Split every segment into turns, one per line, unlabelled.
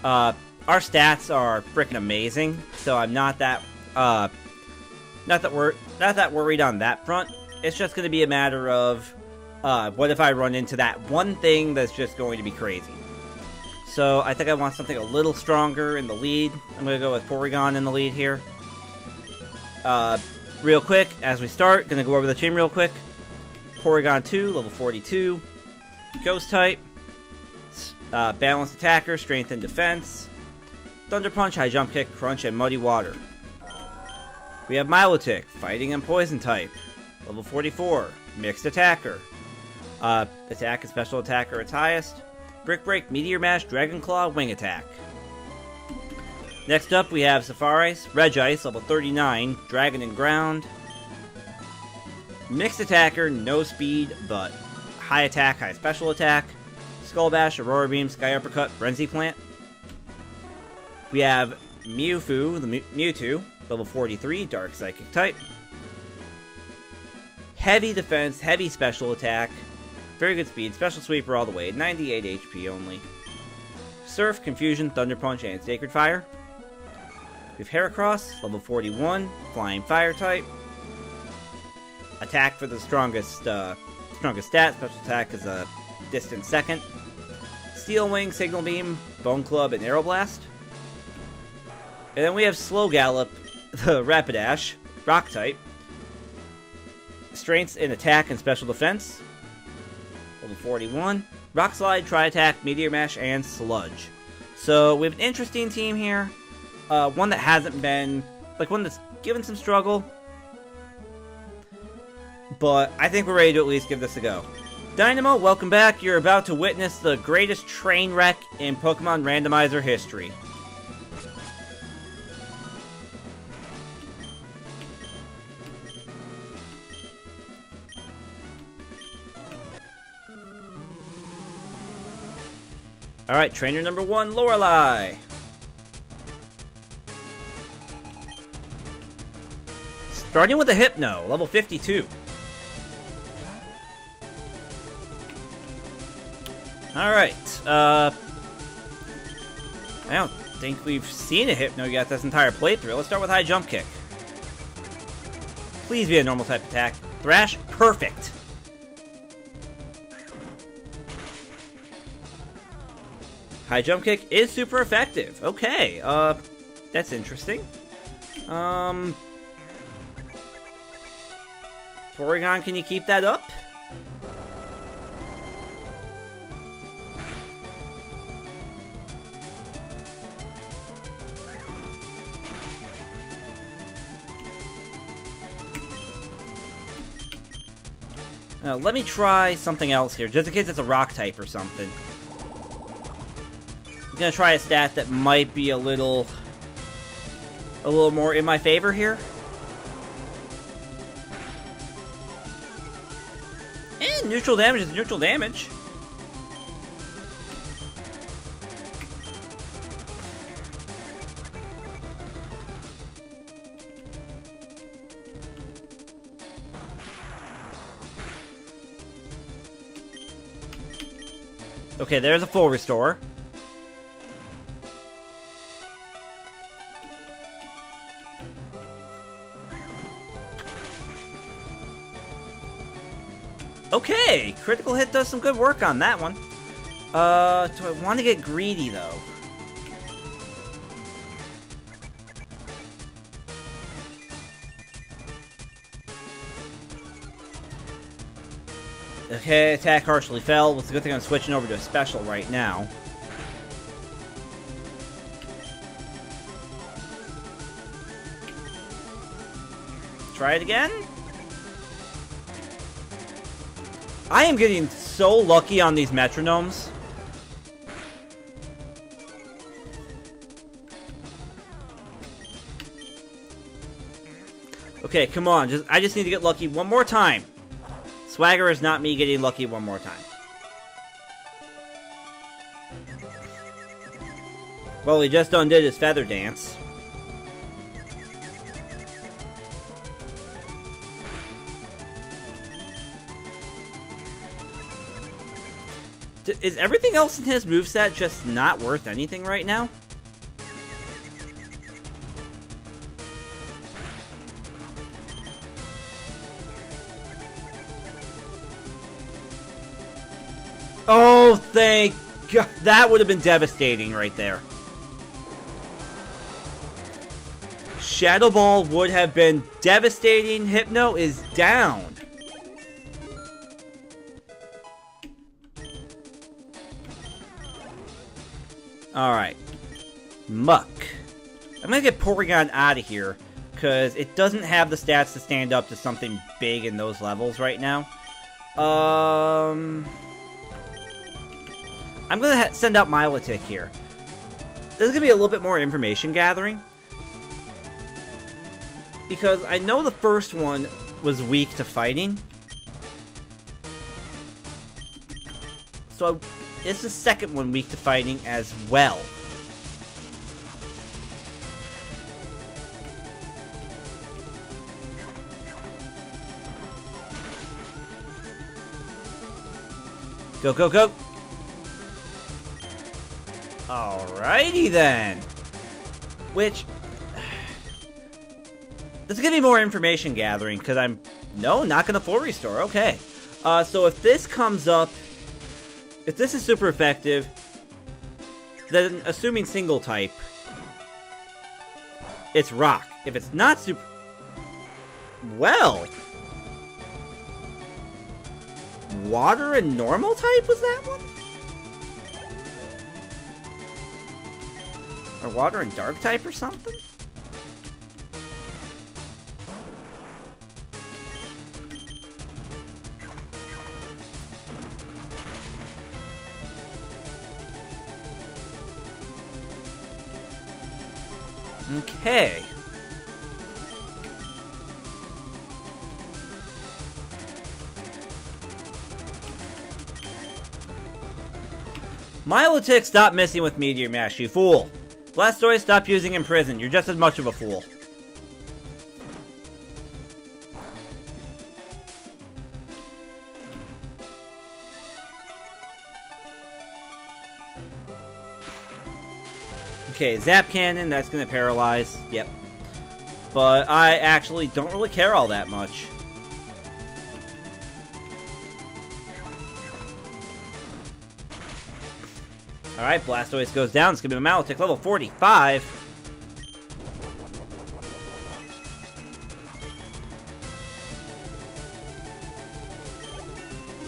Our stats are freaking amazing, so I'm not that worried on that front. It's just going to be a matter of what if I run into that one thing that's just going to be crazy. So I think I want something a little stronger in the lead. I'm going to go with Porygon in the lead here. Real quick, as we start, going to go over the team real quick. Porygon 2, level 42. Ghost type. Balanced attacker, strength and defense. Thunder Punch, high jump kick, crunch, and muddy water. We have Milotic, fighting and poison type. Level 44, mixed attacker. Attack and special attack are its highest. Brick Break, Meteor Mash, Dragon Claw, Wing Attack. Next up we have Safari's, Regice, level 39, Dragon and Ground. Mixed attacker, no speed, but high attack, high special attack. Skull Bash, Aurora Beam, Sky Uppercut, Frenzy Plant. We have Mewtwo, the Mewtwo, level 43, Dark Psychic type. Heavy defense, heavy special attack. Very good speed, special sweeper all the way, 98 HP only. Surf, Confusion, Thunder Punch, and Sacred Fire. We have Heracross, level 41, Flying Fire type. Attack for the strongest stat, special attack is a distant second. Steel Wing, Signal Beam, Bone Club, and Aeroblast. And then we have Slow Gallop, the Rapidash, Rock type. Strengths in attack and special defense. Level 41. Rock Slide, Tri-Attack, Meteor Mash, and Sludge. So we have an interesting team here. One that hasn't been, one that's given some struggle. But I think we're ready to at least give this a go. Dynamo, welcome back. You're about to witness the greatest train wreck in Pokemon Randomizer history. Alright, trainer number 1, Lorelei. Starting with a Hypno, level 52. Alright, I don't think we've seen a Hypno yet this entire playthrough. Let's start with high jump kick. Please be a normal type attack. Thrash, perfect. High jump kick is super effective. Okay, that's interesting. Porygon, can you keep that up? Let me try something else here, just in case it's a rock type or something. I'm gonna try a stat that might be a little more in my favor here. And neutral damage is neutral damage. Okay, there's a full restore. Okay, critical hit does some good work on that one. Do I want to get greedy, though? Okay, attack harshly fell. Well, it's a good thing I'm switching over to a special right now. Try it again. I am getting so lucky on these metronomes. Okay, come on. I just need to get lucky one more time. Swagger is not me getting lucky one more time. Well, he just undid his feather dance. Is everything else in his moveset just not worth anything right now? Oh, thank God. That would have been devastating right there. Shadow Ball would have been devastating. Hypno is down. Alright. Muck. I'm gonna get Porygon out of here, because it doesn't have the stats to stand up to something big in those levels right now. I'm gonna send out Milotic here. This is gonna be a little bit more information gathering, because I know the first one was weak to fighting. So is the second one weak to fighting as well? Go, go, go! Alrighty then! Which... this is gonna be more information gathering, because I'm... no, not gonna full restore, okay. So if this comes up... if this is super effective, then assuming single type, it's rock. If it's not super... well... water and normal type was that one? Or water and dark type or something? Okay. Milotic, stop messing with Meteor Mash, you fool. Blastoise, stop using Imprison. You're just as much of a fool. Okay, Zap Cannon, that's gonna paralyze. Yep. But I actually don't really care all that much. Alright, Blastoise goes down. It's gonna be a Milotic, level 45.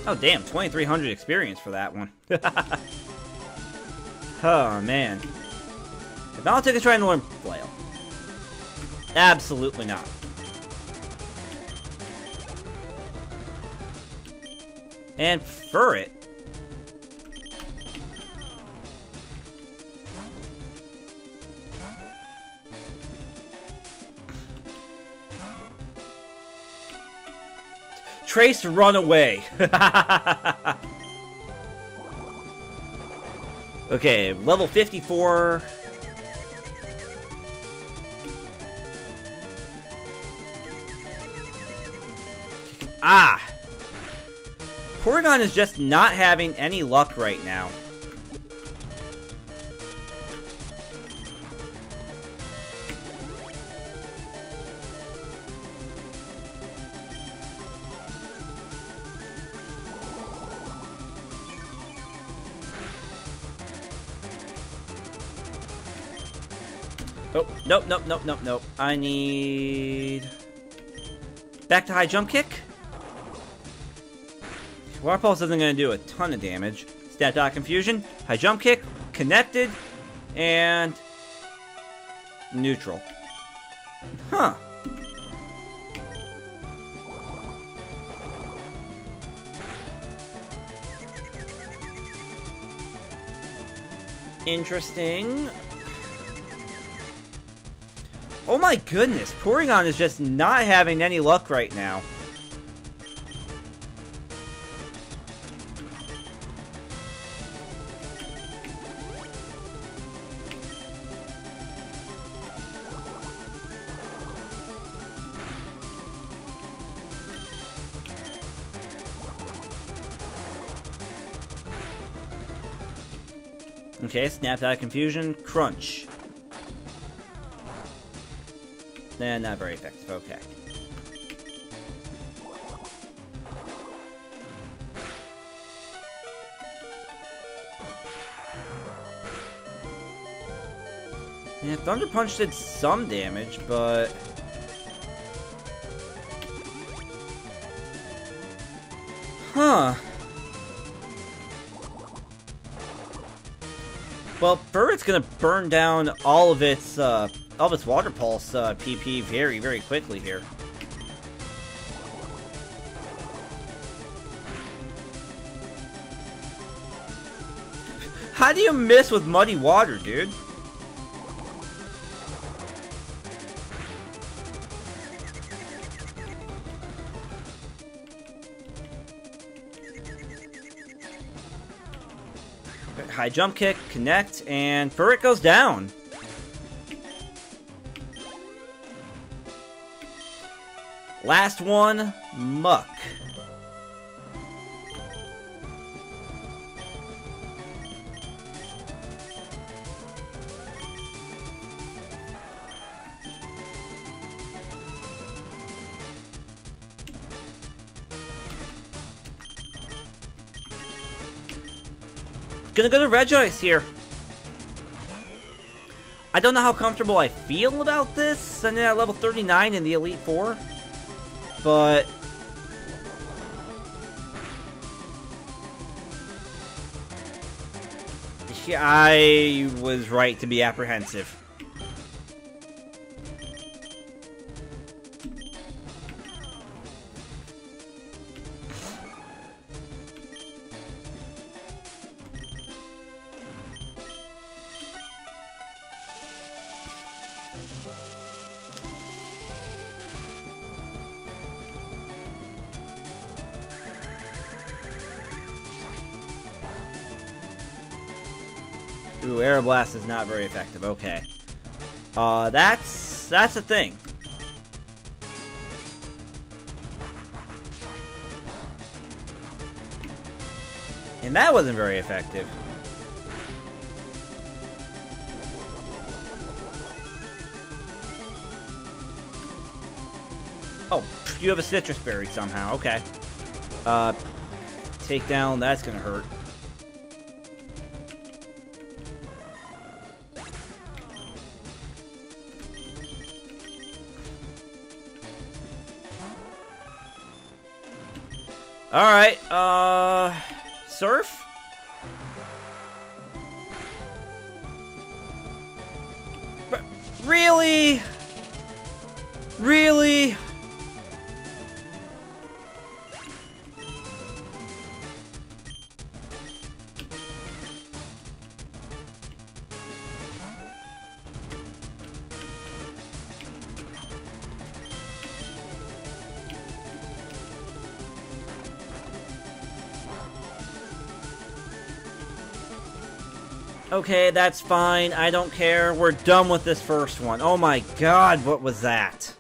Oh, damn, 2,300 experience for that one. Oh, man. If Milotic is trying to learn Flail. Absolutely not. And Furret. Trace, run away. Okay, level 54. Ah! Porygon is just not having any luck right now. Oh, nope, nope, nope, nope, nope. I need... back to high jump kick? Water Pulse isn't going to do a ton of damage. Stat Dot Confusion, high jump kick, connected, and... neutral. Huh. Interesting. Oh my goodness, Porygon is just not having any luck right now. Okay, snapped out of confusion. Crunch. Nah, not very effective. Okay. Yeah, Thunder Punch did some damage, but... Huh. Well, FireRed's gonna burn down all of its Water Pulse PP very, very quickly here. How do you miss with Muddy Water, dude? High jump kick, connect, and FireRed goes down. Last one, Muck. Gonna go to Rejoice here. I don't know how comfortable I feel about this, sending at level 39 in the Elite Four, but I was right to be apprehensive. Ooh, Aeroblast is not very effective. Okay. That's a thing. And that wasn't very effective. Oh, you have a Citrus Berry somehow. Okay. Takedown, that's gonna hurt. Alright, Surf? Really? Really? Okay, that's fine. I don't care. We're done with this first one. Oh my god, what was that?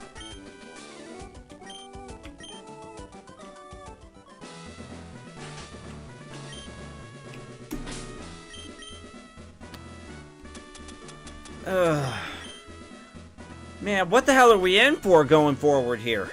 Ugh. Man, what the hell are we in for going forward here?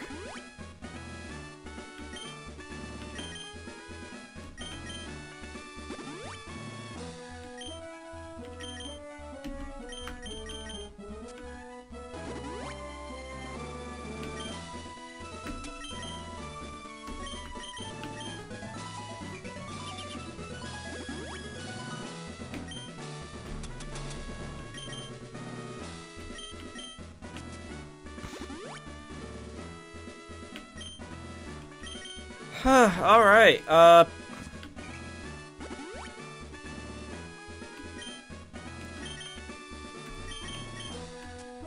Alright,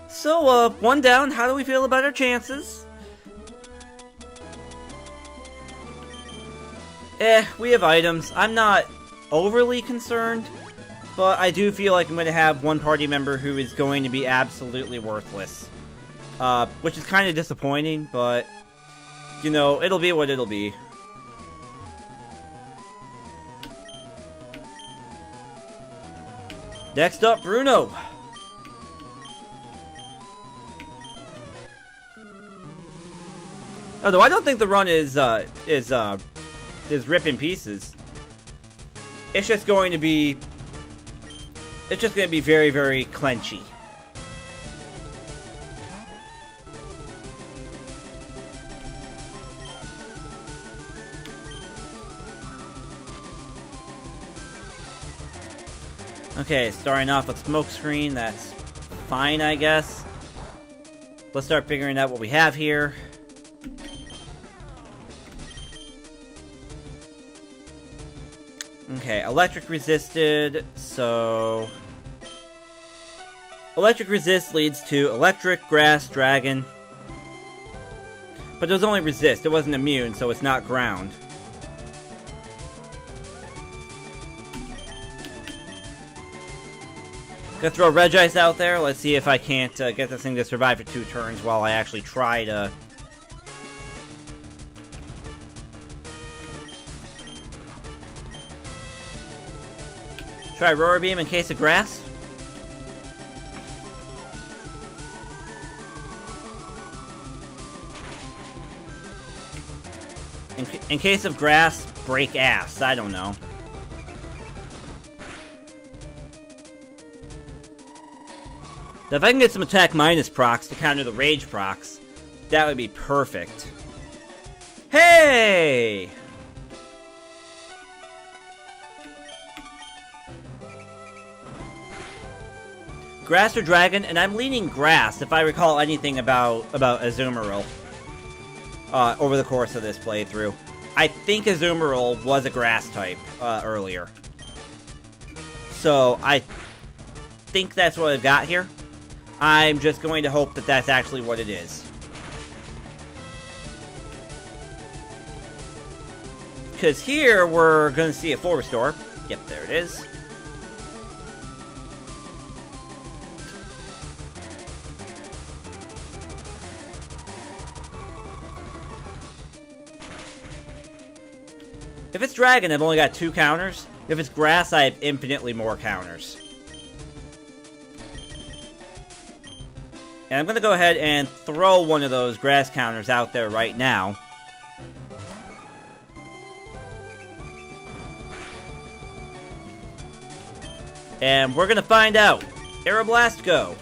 So, one down, how do we feel about our chances? We have items. I'm not overly concerned, but I do feel like I'm going to have one party member who is going to be absolutely worthless. Which is kind of disappointing, but, you know, it'll be what it'll be. Next up, Bruno. Although I don't think the run is rip in pieces. It's just going to be... It's just going to be very, very clenchy. Okay, starting off with smokescreen, that's fine, I guess. Let's start figuring out what we have here. Okay, electric resisted, so... Electric resist leads to electric, grass, dragon. But it was only resist, it wasn't immune, so it's not ground. Gonna throw Regice out there. Let's see if I can't get this thing to survive for 2 turns while I actually try to... Try Roar Beam in case of grass. In case of grass, break ass. I don't know. Now, if I can get some attack minus procs to counter the rage procs, that would be perfect. Hey! Grass or dragon, and I'm leaning grass if I recall anything about Azumarill over the course of this playthrough. I think Azumarill was a grass type earlier. So I think that's what I've got here. I'm just going to hope that that's actually what it is. Because here, we're going to see a full restore. Yep, there it is. If it's dragon, I've only got 2 counters. If it's grass, I have infinitely more counters. And I'm going to go ahead and throw one of those grass counters out there right now. And we're going to find out. Aeroblast, go.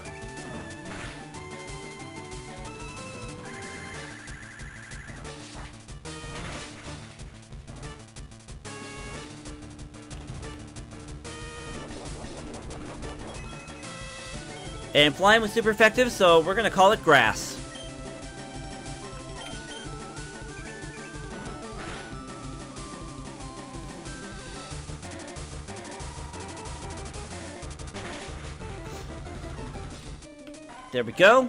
And flying was super effective, so we're gonna call it grass. There we go.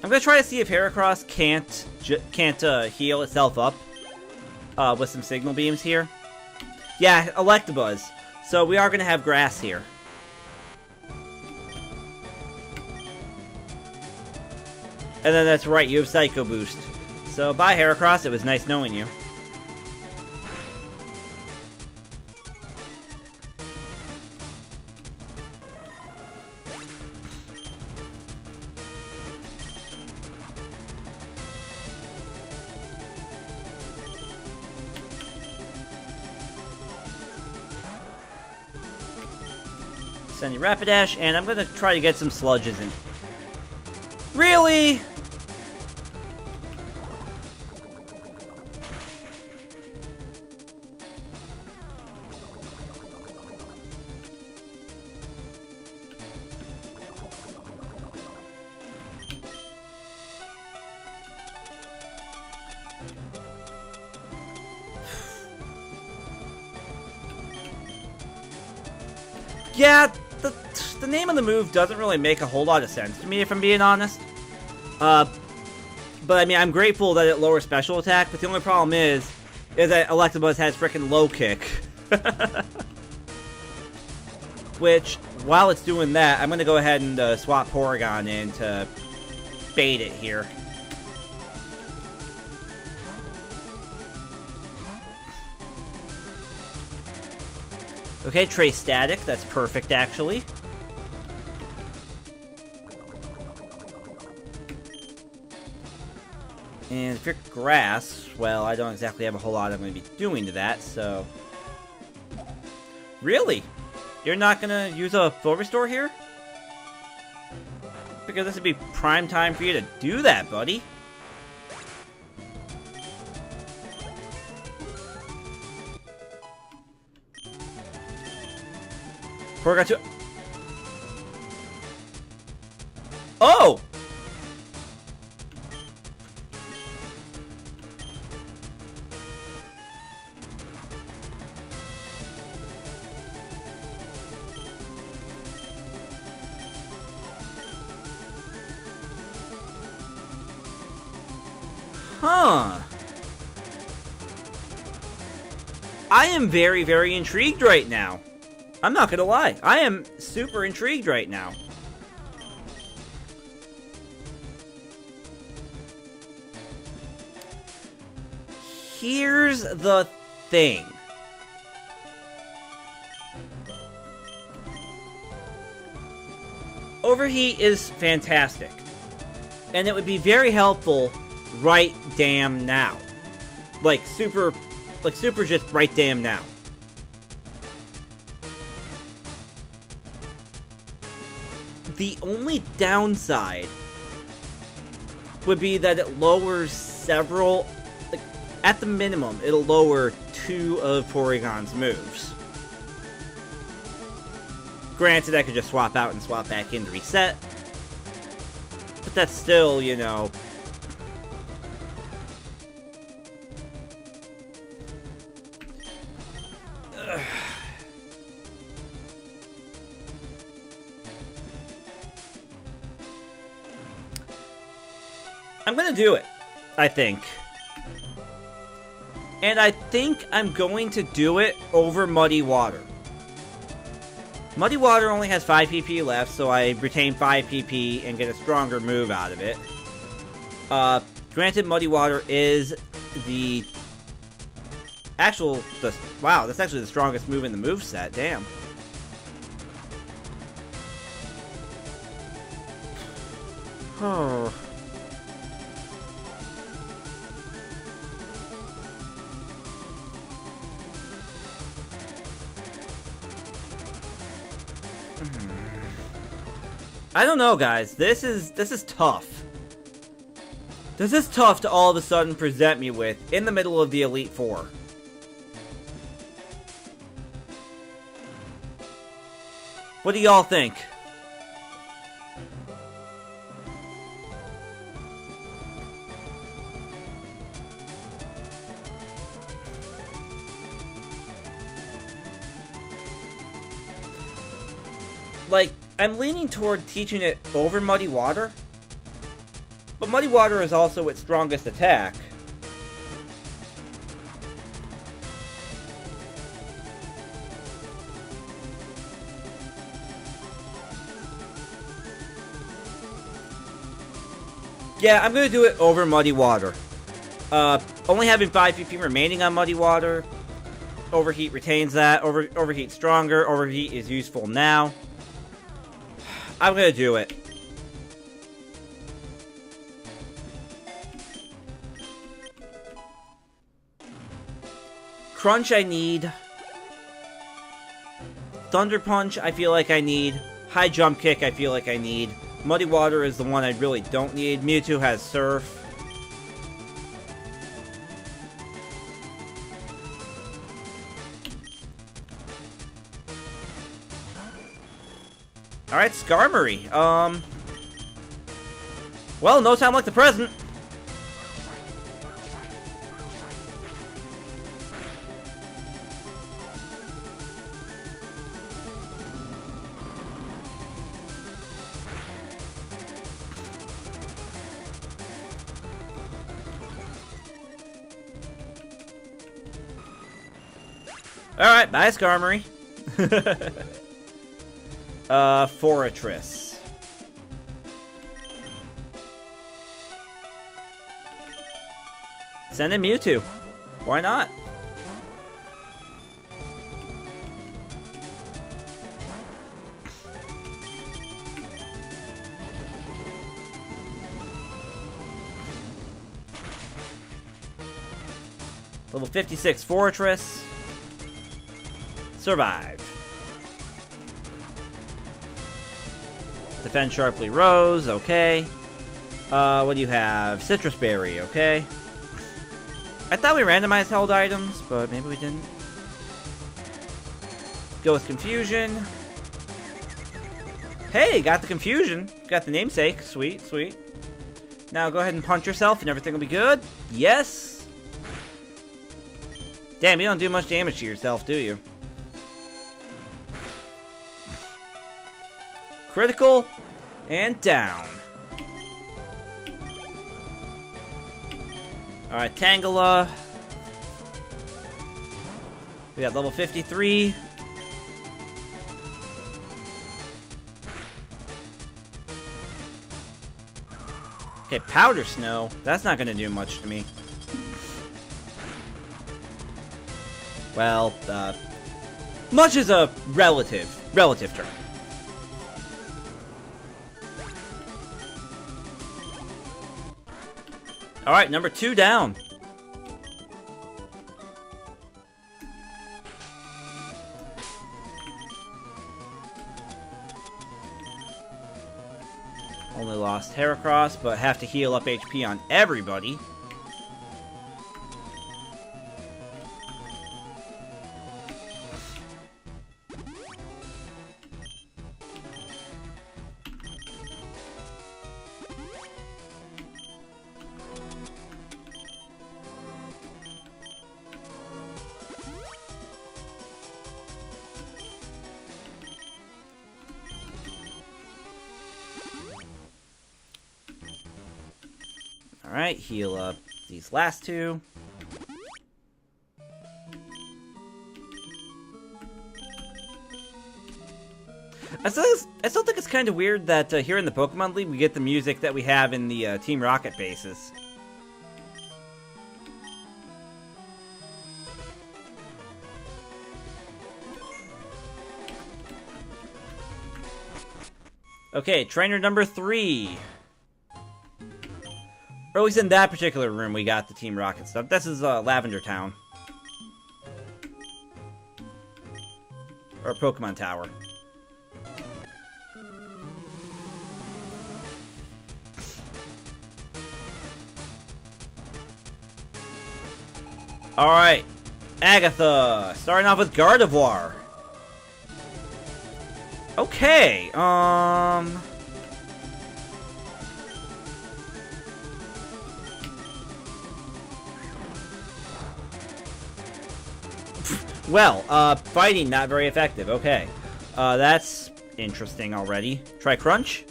I'm gonna try to see if Heracross can't heal itself up with some signal beams here. Yeah, Electabuzz. So we are going to have grass here. And then that's right, you have Psycho Boost. So bye Heracross, it was nice knowing you. Send you Rapidash, and I'm gonna try to get some sludges in. Really? Yeah, the name of the move doesn't really make a whole lot of sense to me, if I'm being honest. But I mean, I'm grateful that it lowers special attack, but the only problem is that Electabuzz has frickin' low kick. Which, while it's doing that, I'm gonna go ahead and swap Porygon in to bait it here. Okay, Trace Static. That's perfect, actually. And if you're Grass, well, I don't exactly have a whole lot I'm going to be doing to that, so... Really? You're not going to use a full restore here? Because this would be prime time for you to do that, buddy. Porygon 2. Oh! Huh. I am very, very intrigued right now. I'm not gonna lie. I am super intrigued right now. Here's the thing. Overheat is fantastic. And it would be very helpful right damn now. Like super just right damn now. The only downside would be that it lowers several, like, at the minimum, it'll lower 2 of Porygon's moves. Granted, I could just swap out and swap back in to reset. But that's still, you know... I'm gonna do it, I think. And I think I'm going to do it over Muddy Water. Muddy Water only has 5 PP left, so I retain 5 PP and get a stronger move out of it. Granted, Muddy Water is the actual... wow, that's actually the strongest move in the moveset, damn. Oh... I don't know, guys. This is tough. This is tough to all of a sudden present me with in the middle of the Elite Four. What do y'all think? Like, I'm leaning toward teaching it over Muddy Water, but Muddy Water is also its strongest attack. Yeah, I'm gonna do it over Muddy Water. Only having 5 PP remaining on Muddy Water. Overheat retains that. Overheat stronger. Overheat is useful now. I'm gonna do it. Crunch I need. Thunder Punch I feel like I need. High Jump Kick I feel like I need. Muddy Water is the one I really don't need. Mewtwo has Surf. Alright, Skarmory. Well, no time like the present. Alright, bye, Skarmory. Fortress. Send in Mewtwo. Why not? Level 56 Fortress. Survived. Defense sharply rose, okay. What do you have? Citrus berry, okay. I thought we randomized held items, but maybe we didn't. Go with confusion. Hey, got the confusion. Got the namesake. Sweet, sweet. Now go ahead and punch yourself and everything will be good. Yes. Damn, you don't do much damage to yourself, do you? Critical. And down. Alright, Tangela. We got level 53. Okay, Powder Snow. That's not gonna do much to me. Well, much is a relative term. Alright, number 2 down. Only lost Heracross, but have to heal up HP on everybody. Alright, heal up these last 2. I still think it's kind of weird that here in the Pokemon League we get the music that we have in the Team Rocket bases. Okay, trainer number 3. Or at least in that particular room, we got the Team Rocket stuff. This is Lavender Town. Or Pokemon Tower. Alright. Agatha. Starting off with Gardevoir. Okay, well, fighting not very effective. Okay. That's interesting already. Try Crunch.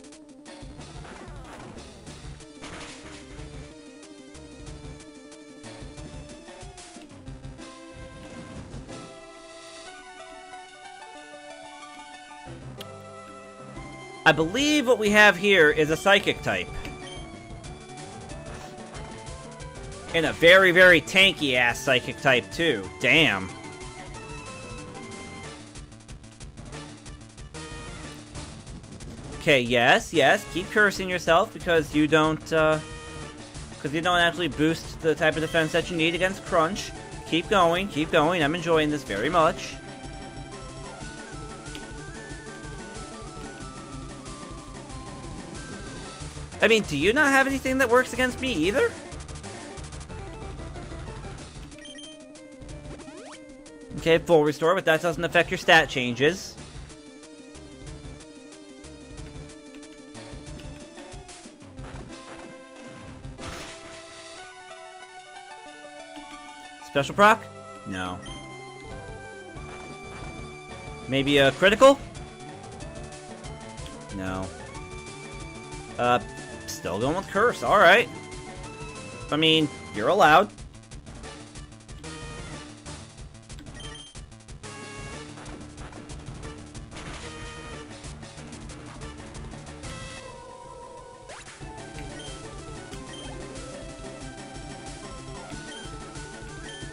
I believe what we have here is a Psychic type. And a very, very tanky-ass Psychic type, too. Damn. Okay, yes, keep cursing yourself because you don't actually boost the type of defense that you need against Crunch. Keep going, I'm enjoying this very much. I mean, do you not have anything that works against me either? Okay, full restore, but that doesn't affect your stat changes. Special proc? No. Maybe a critical? No. Still going with Curse, alright. I mean, you're allowed.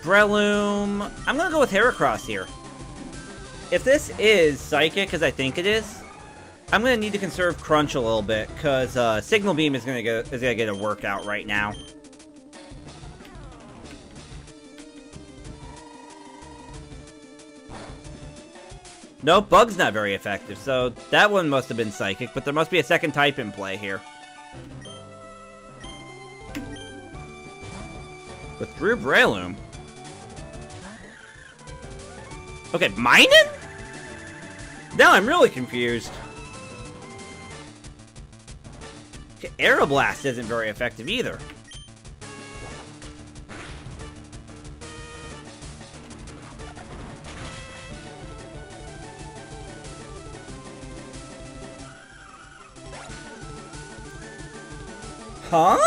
Breloom. I'm gonna go with Heracross here. If this is Psychic, as I think it is, I'm gonna need to conserve Crunch a little bit, because Signal Beam is gonna get a workout right now. No, Bug's not very effective, so that one must have been Psychic, but there must be a second type in play here. Withdrew Breloom? Okay, Minun? Now I'm really confused. Okay, Aeroblast isn't very effective either. Huh?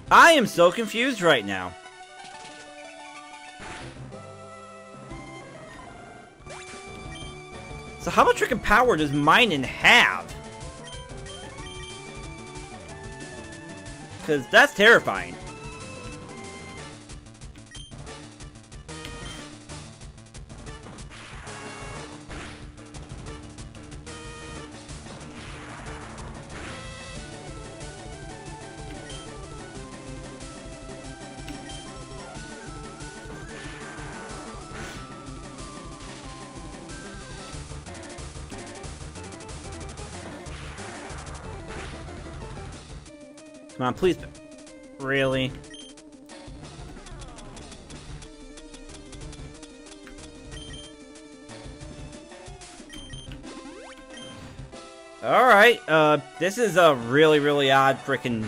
I am so confused right now. So how much freaking power does Minun have? Because that's terrifying. Come on, please. Really? Alright, this is a really, really odd frickin'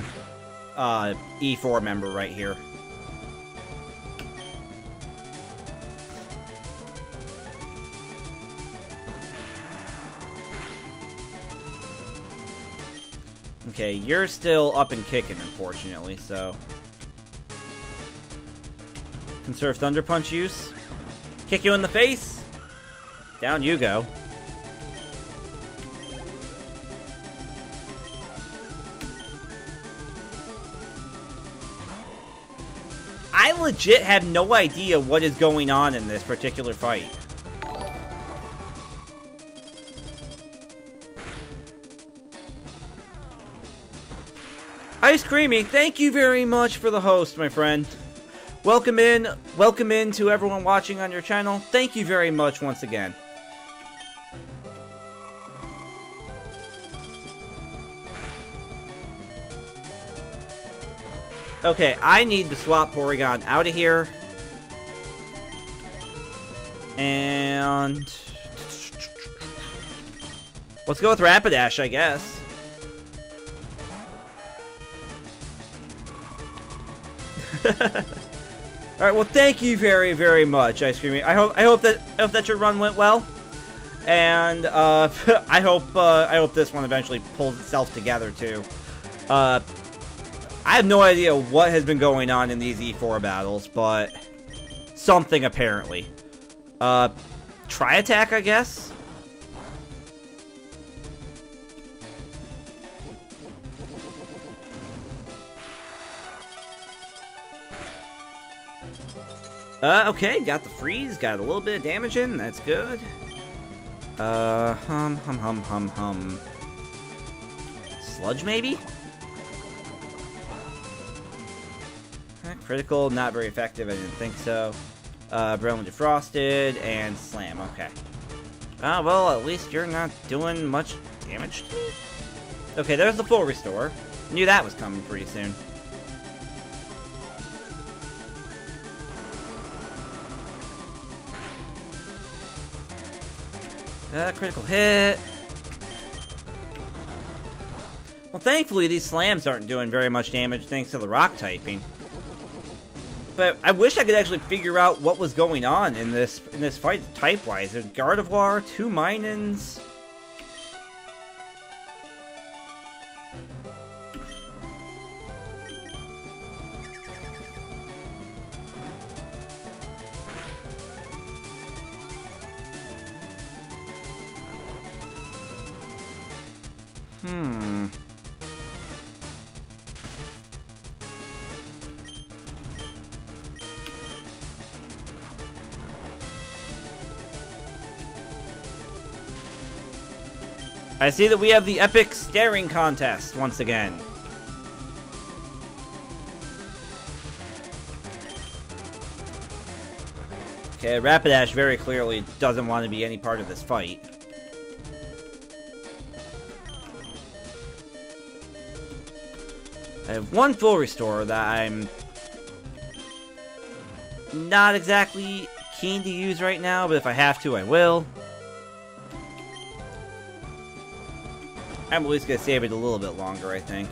E4 member right here. Okay, you're still up and kicking, unfortunately, so... Conserve Thunder Punch use. Kick you in the face. Down you go. I legit have no idea what is going on in this particular fight. Ice Creamy, thank you very much for the host, my friend. Welcome in to everyone watching on your channel. Thank you very much once again. Okay, I need to swap Porygon out of here. And... let's go with Rapidash, I guess. Alright, well thank you very, very much, Ice Creamy. I hope that your run went well. And I hope this one eventually pulls itself together too. I have no idea what has been going on in these E4 battles, but something apparently. Try attack, I guess? Okay, got the freeze, got a little bit of damage in, that's good. Hum. Sludge, maybe? Critical, not very effective, I didn't think so. Breloom defrosted, and slam, okay. Well, at least you're not doing much damage to me? Okay, there's the full restore. Knew that was coming pretty soon. Critical hit. Well, thankfully these slams aren't doing very much damage thanks to the rock typing. But I wish I could actually figure out what was going on in this fight type-wise. There's Gardevoir, 2 Minuns. I see that we have the epic staring contest once again. Okay, Rapidash very clearly doesn't want to be any part of this fight. I have one full restore that I'm not exactly keen to use right now, but if I have to, I will. I'm at least gonna save it a little bit longer, I think.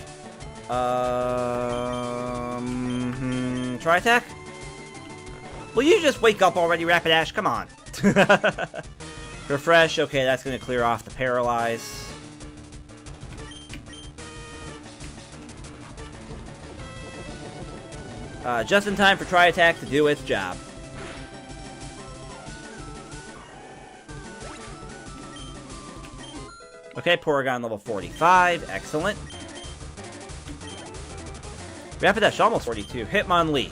Try attack? Will you just wake up already, Rapidash? Come on. Refresh. Okay, that's gonna clear off the paralyze. Just in time for Try Attack to do its job. Okay, Porygon level 45. Excellent. Rapidash almost 42. Hitmonlee.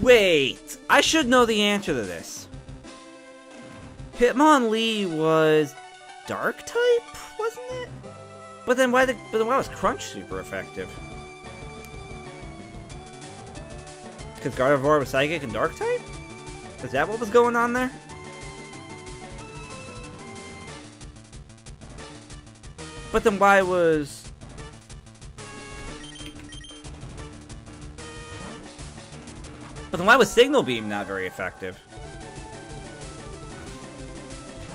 Wait! I should know the answer to this. Hitmonlee was Dark type, wasn't it? But then why was Crunch super effective? Because Gardevoir was Psychic and Dark type? Is that what was going on there? But then why was... But then why was Signal Beam not very effective?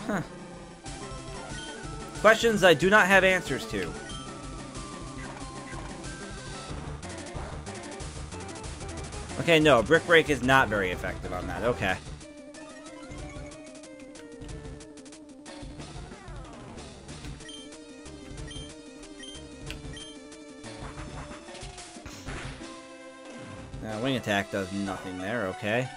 Huh. Questions I do not have answers to. Okay, no, Brick Break is not very effective on that. Okay. Wing Attack does nothing there, okay.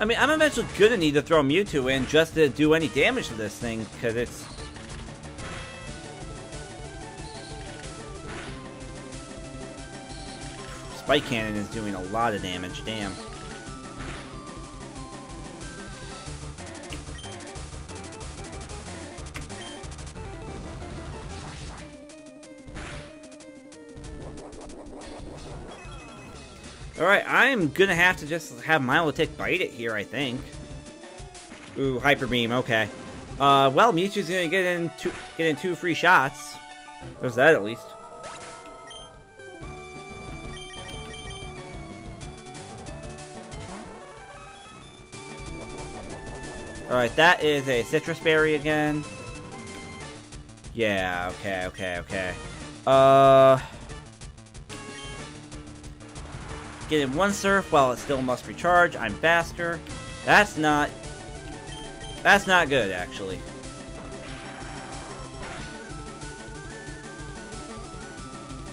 I mean, I'm eventually gonna need to throw Mewtwo in just to do any damage to this thing, because it's... Spike Cannon is doing a lot of damage, damn. Alright, I'm gonna have to just have Milotic bite it here, I think. Ooh, Hyper Beam, okay. Well, Mewtwo's gonna get in two free shots. There's that at least. Alright, that is a Citrus Berry again. Yeah, okay. Get in one Surf while it still must recharge. I'm faster. That's not good, actually.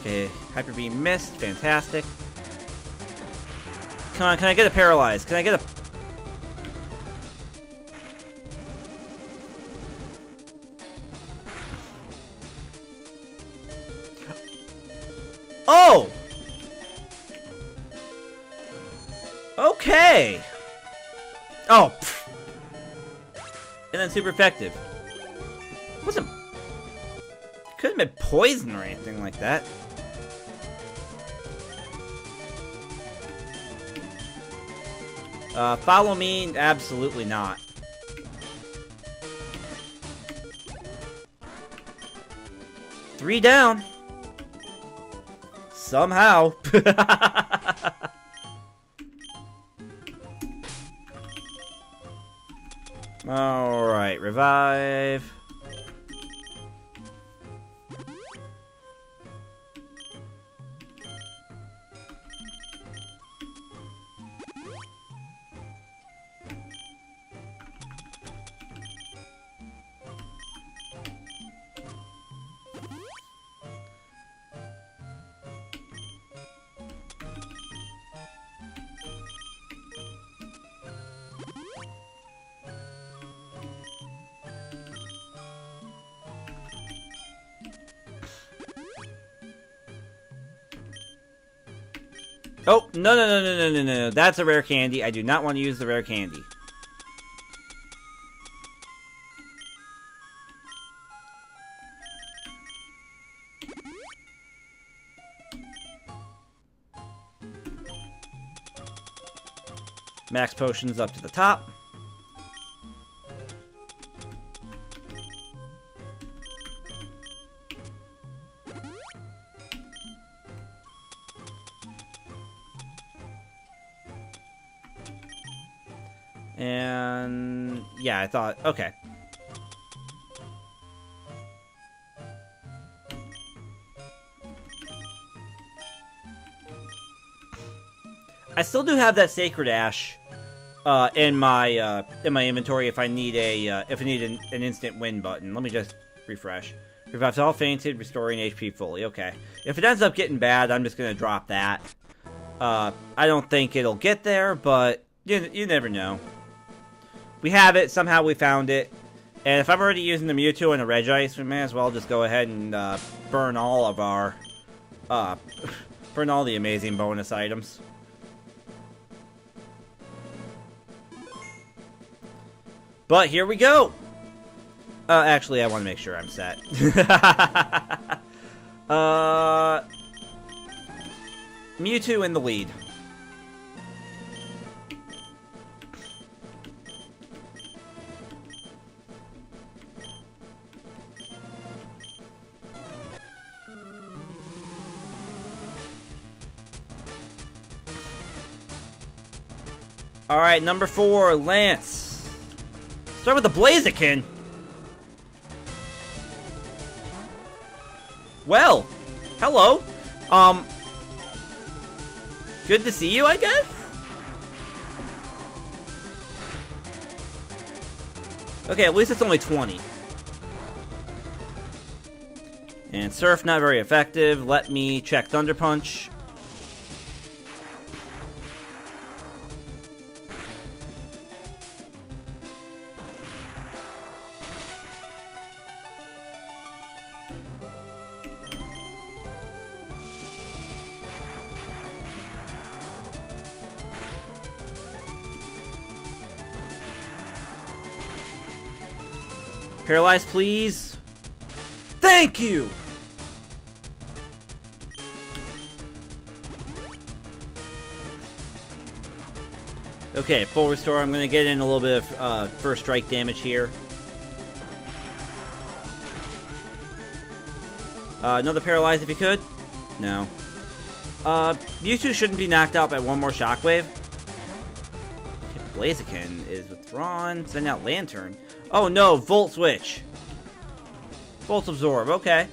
Okay, Hyper Beam missed. Fantastic. Come on, can I get a Paralyze? Can I get a... Oh! Okay! Oh, pfft. And then super effective. Wasn't... Couldn't have been poison or anything like that. Follow me? Absolutely not. Three down. Somehow. Alright, revive. Oh, no. That's a rare candy. I do not want to use the rare candy. Max potions up to the top. And yeah, I thought, okay. I still do have that Sacred Ash in my inventory if I need an instant win button. Let me just refresh. Revives all fainted, restoring HP fully. Okay. If it ends up getting bad, I'm just gonna drop that. I don't think it'll get there, but you never know. We have it. Somehow we found it. And if I'm already using the Mewtwo and the Regice, we may as well just go ahead and burn all of our burn all the amazing bonus items. But here we go! Actually, I want to make sure I'm set. Mewtwo in the lead. Alright, number 4, Lance. Start with the Blaziken. Well, hello. Good to see you, I guess? Okay, at least it's only 20. And Surf, not very effective. Let me check Thunder Punch. Paralyze, please. Thank you! Okay, full restore. I'm going to get in a little bit of first strike damage here. Another paralyze if you could. No. Mewtwo shouldn't be knocked out by one more shockwave. Okay, Blaziken is withdrawn. Send out Lantern. Oh no, Volt Switch. Volt Absorb, okay.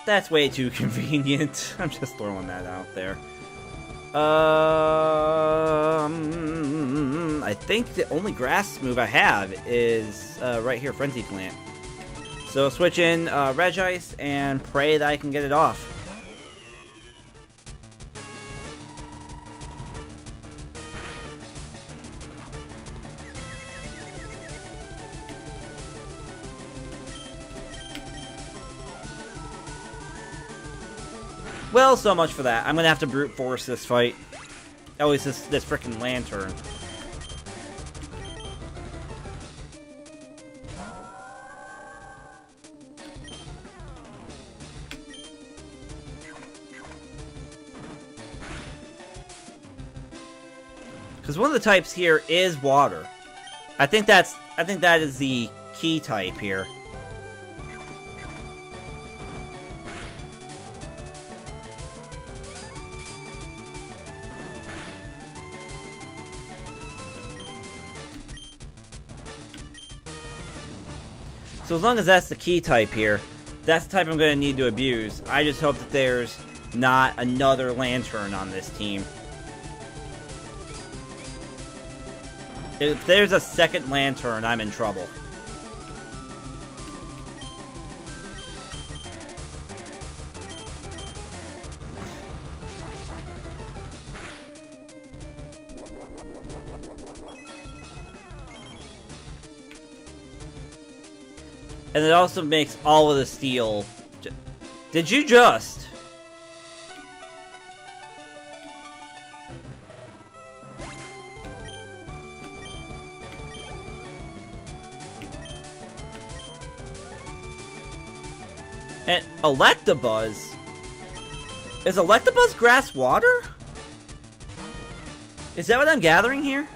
That's way too convenient. I'm just throwing that out there. I think the only grass move I have is right here, Frenzy Plant. So switch in Regice and pray that I can get it off. Well, so much for that. I'm gonna have to brute force this fight. At least this frickin' Lantern. Because one of the types here is water. I think that is the key type here. So as long as that's the key type here, that's the type I'm going to need to abuse. I just hope that there's not another Lantern on this team. If there's a second Lantern, I'm in trouble. And it also makes all of the steel... Did you just... And Electabuzz? Is Electabuzz grass water? Is that what I'm gathering here?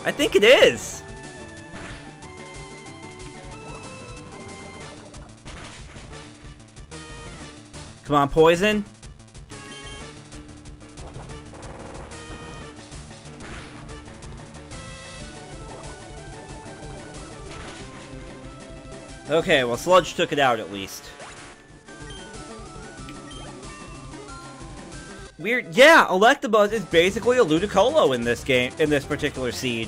I think it is. Come on, poison. Okay, well, Sludge took it out at least. Weird. Yeah, Electabuzz is basically a Ludicolo in this game, in this particular seed.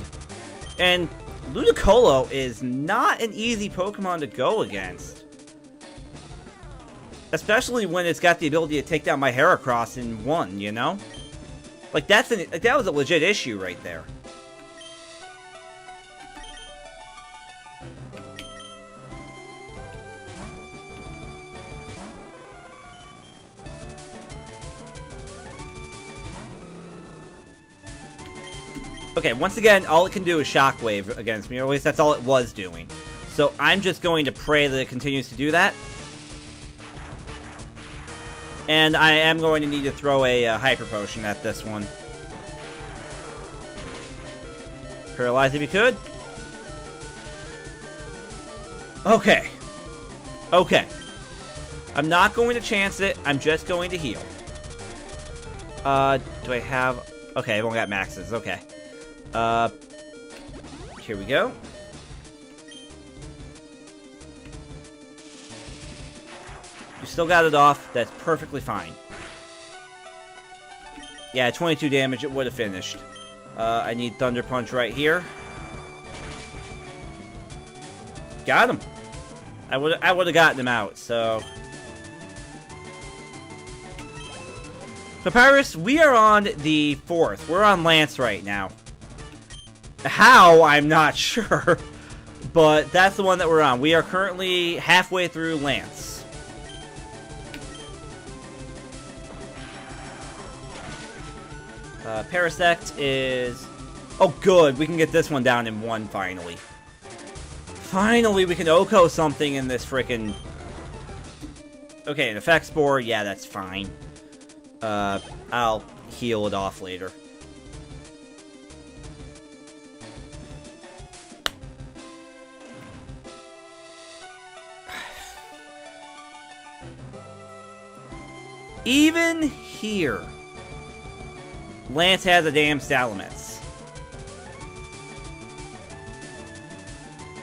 And Ludicolo is not an easy Pokemon to go against. Especially when it's got the ability to take down my Heracross in one, you know? Like, that was a legit issue right there. Okay, once again, all it can do is Shockwave against me, or at least that's all it was doing. So I'm just going to pray that it continues to do that. And I am going to need to throw a Hyper Potion at this one. Paralyze if you could. Okay. Okay. I'm not going to chance it, I'm just going to heal. Do I have... Okay, I've only got maxes, okay. Here we go. You still got it off. That's perfectly fine. Yeah, 22 damage. It would have finished. I need Thunder Punch right here. Got him. I would have gotten him out. So, Papyrus, we are on the 4th. We're on Lance right now. How? I'm not sure. But that's the one that we're on. We are currently halfway through Lance. Parasect is... Oh, good. We can get this one down in one, finally. Finally, we can Oko something in this frickin'... Okay, an Effect Spore. Yeah, that's fine. I'll heal it off later. Even here, Lance has a damn Salamence.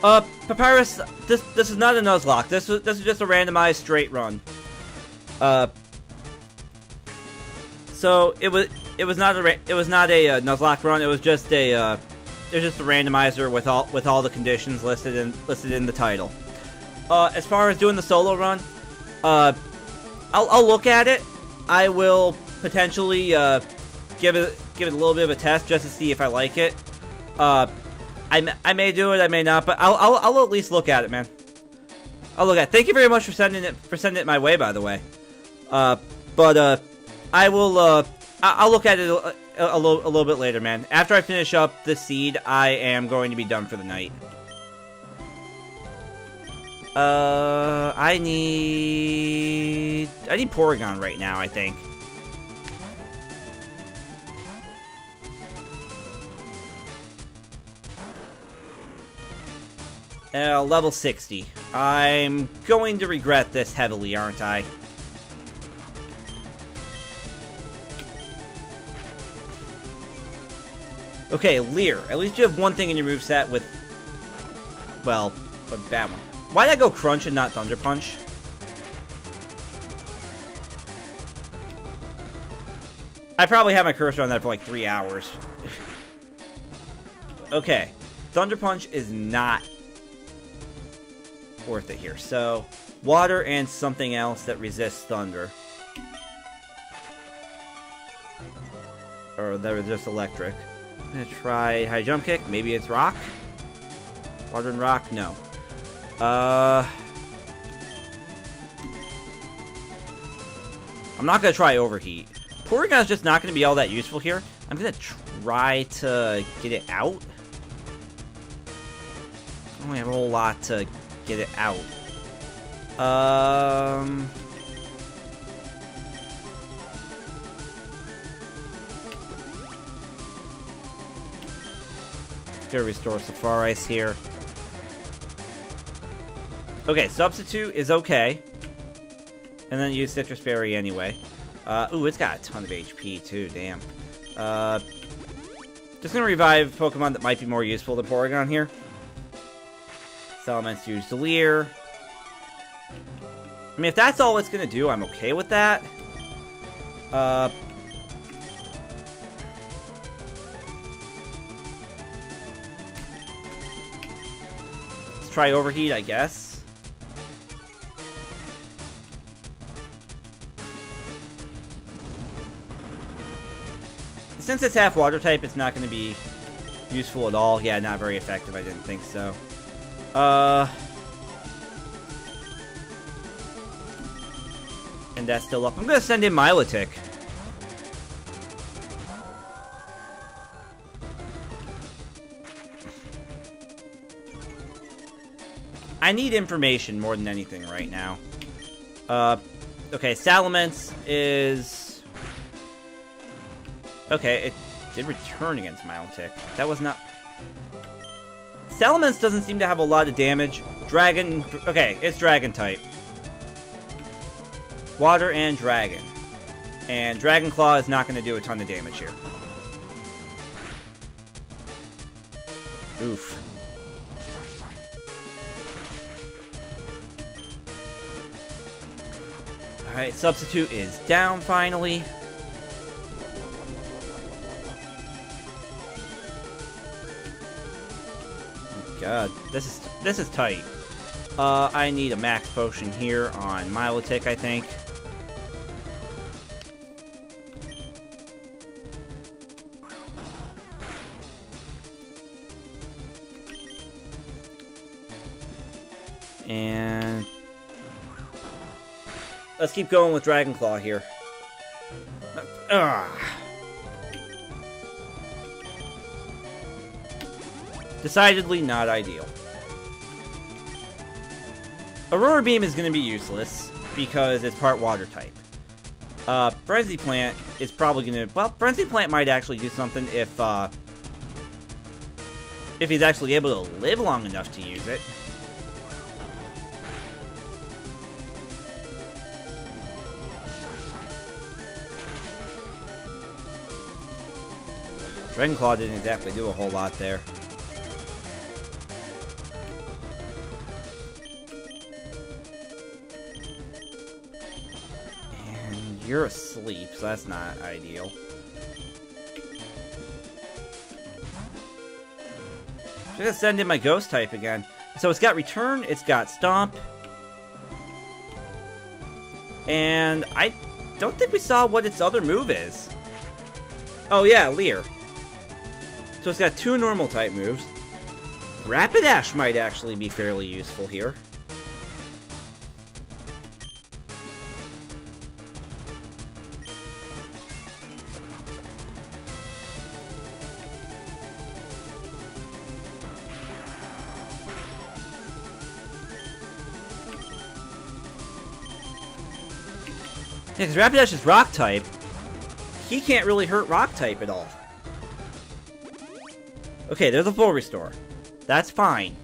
Papyrus, this is not a Nuzlocke. This is just a randomized straight run. So it was not a Nuzlocke run. It was just a randomizer with all the conditions listed in the title. As far as doing the solo run, I'll look at it. I will potentially give it a little bit of a test just to see if I like it. I may do it, I may not, but I'll at least look at it, man. I'll look at it. Thank you very much for sending it my way, by the way. I will I'll look at it a little bit later, man. After I finish up this seed, I am going to be done for the night. I need Porygon right now, I think. Level 60. I'm going to regret this heavily, aren't I? Okay, Leer. At least you have one thing in your moveset with... Well, a bad one. Why did I go Crunch and not Thunder Punch? I probably had my cursor on that for like 3 hours. Okay. Thunder Punch is not worth it here. So, water and something else that resists thunder. Or that resists electric. I'm gonna try high jump kick. Maybe it's rock? Water and rock? No. I'm not gonna try overheat. Porygon's just not gonna be all that useful here. I'm gonna try to get it out. I only have a whole lot to get it out. Gonna restore Safarice here. Okay, Substitute is okay. And then use Citrus Berry anyway. Ooh, it's got a ton of HP too, damn. Just gonna revive Pokemon that might be more useful than Porygon here. Salamence used Leer. I mean, if that's all it's gonna do, I'm okay with that. Let's try Overheat, I guess. Since it's half water type, it's not going to be useful at all. Yeah, not very effective. I didn't think so. And that's still up. I'm going to send in Milotic. I need information more than anything right now. Okay, Salamence is... Okay, it did return against Milotic. That was not... Salamence doesn't seem to have a lot of damage. Dragon... Okay, it's Dragon type. Water and Dragon. And Dragon Claw is not going to do a ton of damage here. Oof. Alright, Substitute is down finally. God, this is tight. I need a max potion here on Milotic, I think. And let's keep going with Dragon Claw here. Decidedly not ideal. Aurora Beam is going to be useless because it's part water type. Frenzy Plant is probably going to... Well, Frenzy Plant might actually do something if he's actually able to live long enough to use it. Dragon Claw didn't exactly do a whole lot there. And you're asleep, so that's not ideal. I'm gonna send in my Ghost type again. So it's got Return, it's got Stomp. And I don't think we saw what its other move is. Oh yeah, Leer. So it's got two normal type moves. Rapidash might actually be fairly useful here. Yeah, because Rapidash is Rock type. He can't really hurt Rock type at all. Okay, there's a full restore. That's fine.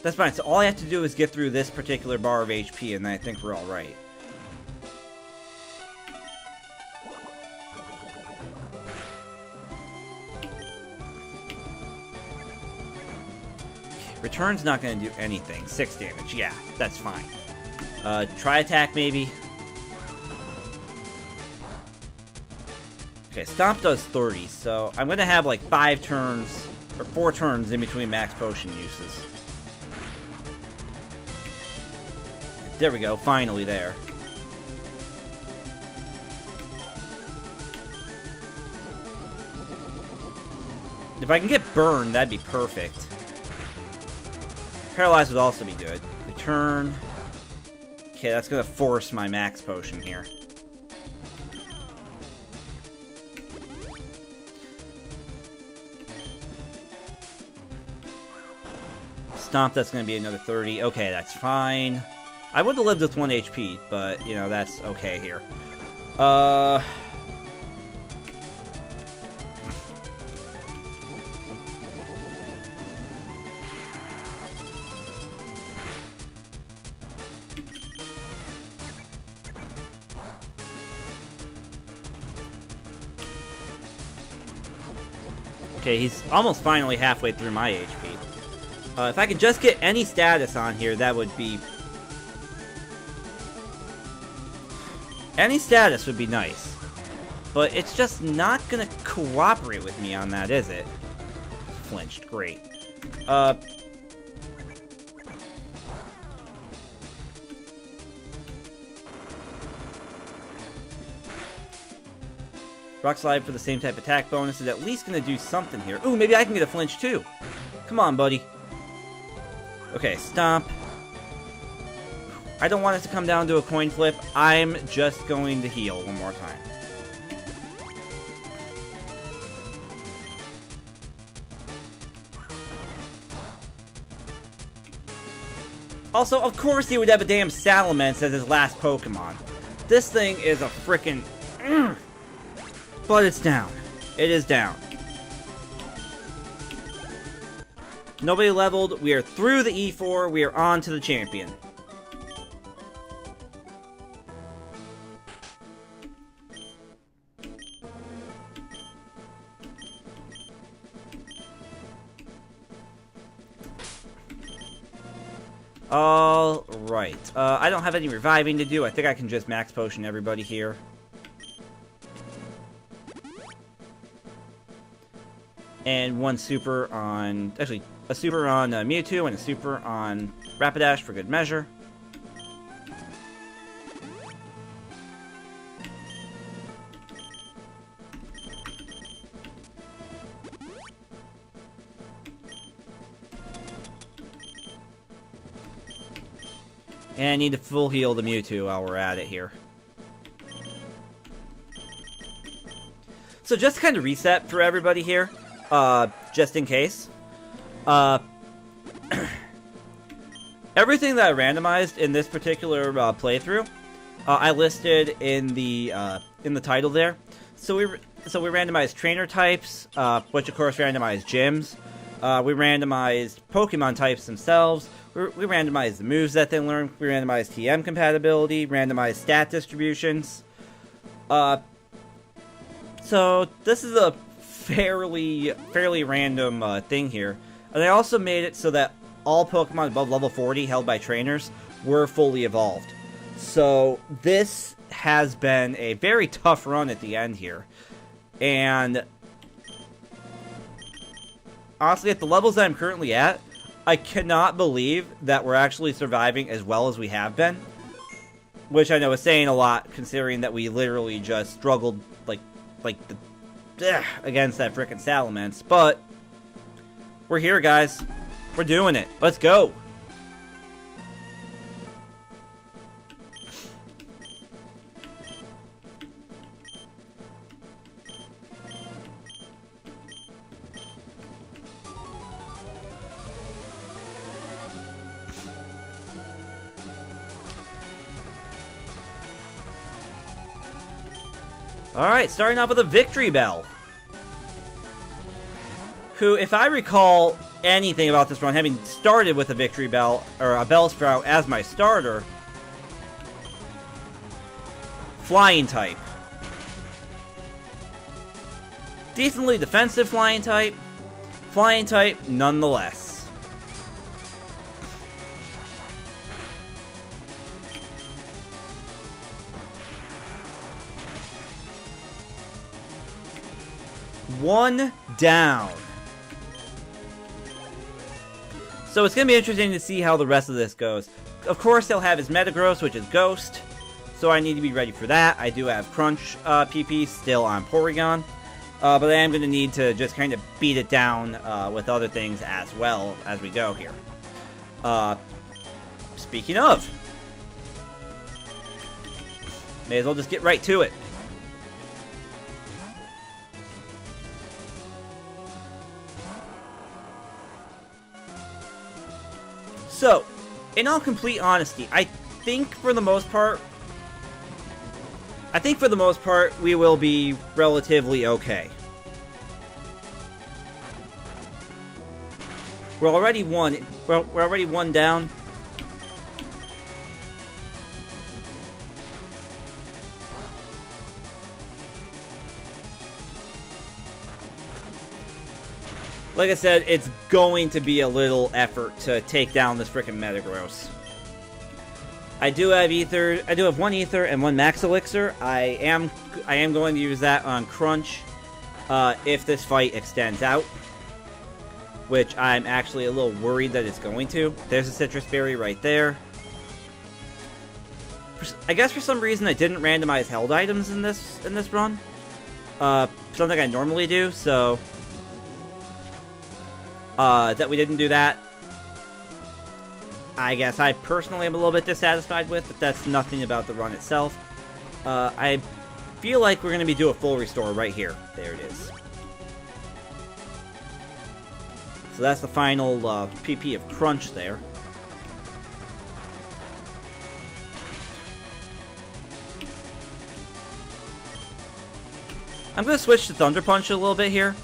That's fine. So all I have to do is get through this particular bar of HP, and then I think we're alright. Return's not going to do anything. 6 damage. Yeah, that's fine. Try attack, maybe. Okay, Stomp does 30, so I'm going to have like 5 turns, or 4 turns in between max potion uses. There we go, finally there. If I can get burned, that'd be perfect. Paralyzed would also be good. Return. Okay, that's gonna force my max potion here. Stomp, that's gonna be another 30. Okay, that's fine. I would have lived with 1 HP, but, you know, that's okay here. Okay, he's almost finally halfway through my HP. If I could just get any status on here, that would be... Any status would be nice. But it's just not gonna cooperate with me on that, is it? Flinched, great. Rock Slide for the same type attack bonus is at least gonna do something here. Ooh, maybe I can get a flinch too. Come on, buddy. Okay, Stomp. I don't want it to come down to a coin flip. I'm just going to heal one more time. Also, of course he would have a damn Salamence as his last Pokemon. This thing is a frickin'... But it's down. It is down. Nobody leveled. We are through the E4. We are on to the champion. Alright. I don't have any reviving to do. I think I can just max potion everybody here. And 1 super on... Actually, a super on Mewtwo and a super on Rapidash for good measure. And I need to full heal the Mewtwo while we're at it here. So just to kind of reset for everybody here, just in case. Everything that I randomized in this particular playthrough, I listed in the title there. So we randomized trainer types, which of course randomized gyms. We randomized Pokemon types themselves. We randomized the moves that they learn. We randomized TM compatibility. Randomized stat distributions. So this is a fairly random thing here. And I also made it so that all Pokemon above level 40 held by trainers were fully evolved. So this has been a very tough run at the end here. And honestly, at the levels that I'm currently at, I cannot believe that we're actually surviving as well as we have been. Which I know is saying a lot, considering that we literally just struggled against that frickin' Salamence. But we're here, guys. We're doing it. Let's go. Alright, starting off with a Victory Bell. Who, if I recall, anything about this run, having started with a Victory Bell, or a Bellsprout as my starter. Flying type. Decently defensive flying type. Flying type, nonetheless. One down. So it's going to be interesting to see how the rest of this goes. Of course, he'll have his Metagross, which is Ghost. So I need to be ready for that. I do have Crunch PP still on Porygon. But I am going to need to just kind of beat it down with other things as well as we go here. Speaking of, may as well just get right to it. So, in all complete honesty, I think for the most part, we will be relatively okay. We're already one down. Like I said, it's going to be a little effort to take down this frickin' Metagross. I do have Ether. I do have one Ether and one Max Elixir. I am going to use that on Crunch if this fight extends out, which I'm actually a little worried that it's going to. There's a Citrus Berry right there. I guess for some reason I didn't randomize held items in this run. Something I normally do, so that we didn't do that. I guess I personally am a little bit dissatisfied with, but that's nothing about the run itself. I feel like we're going to be doing a full restore right here. There it is. So that's the final PP of Crunch there. I'm going to switch to Thunder Punch a little bit here.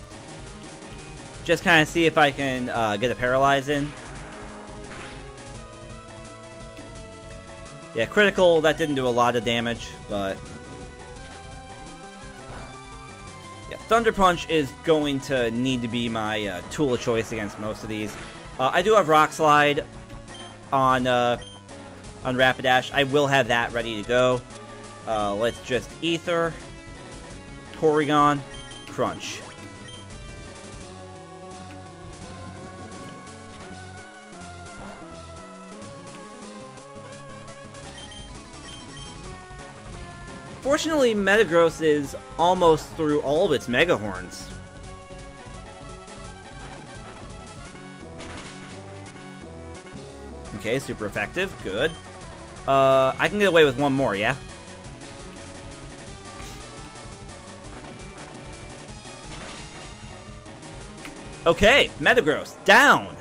Just kind of see if I can get a Paralyze in. Yeah, critical, that didn't do a lot of damage, but yeah, Thunder Punch is going to need to be my tool of choice against most of these. I do have Rock Slide on Rapidash. I will have that ready to go. Let's just Ether, Porygon, Crunch. Fortunately, Metagross is almost through all of its Mega Horns. Okay, super effective. Good. I can get away with one more, yeah? Okay, Metagross, down!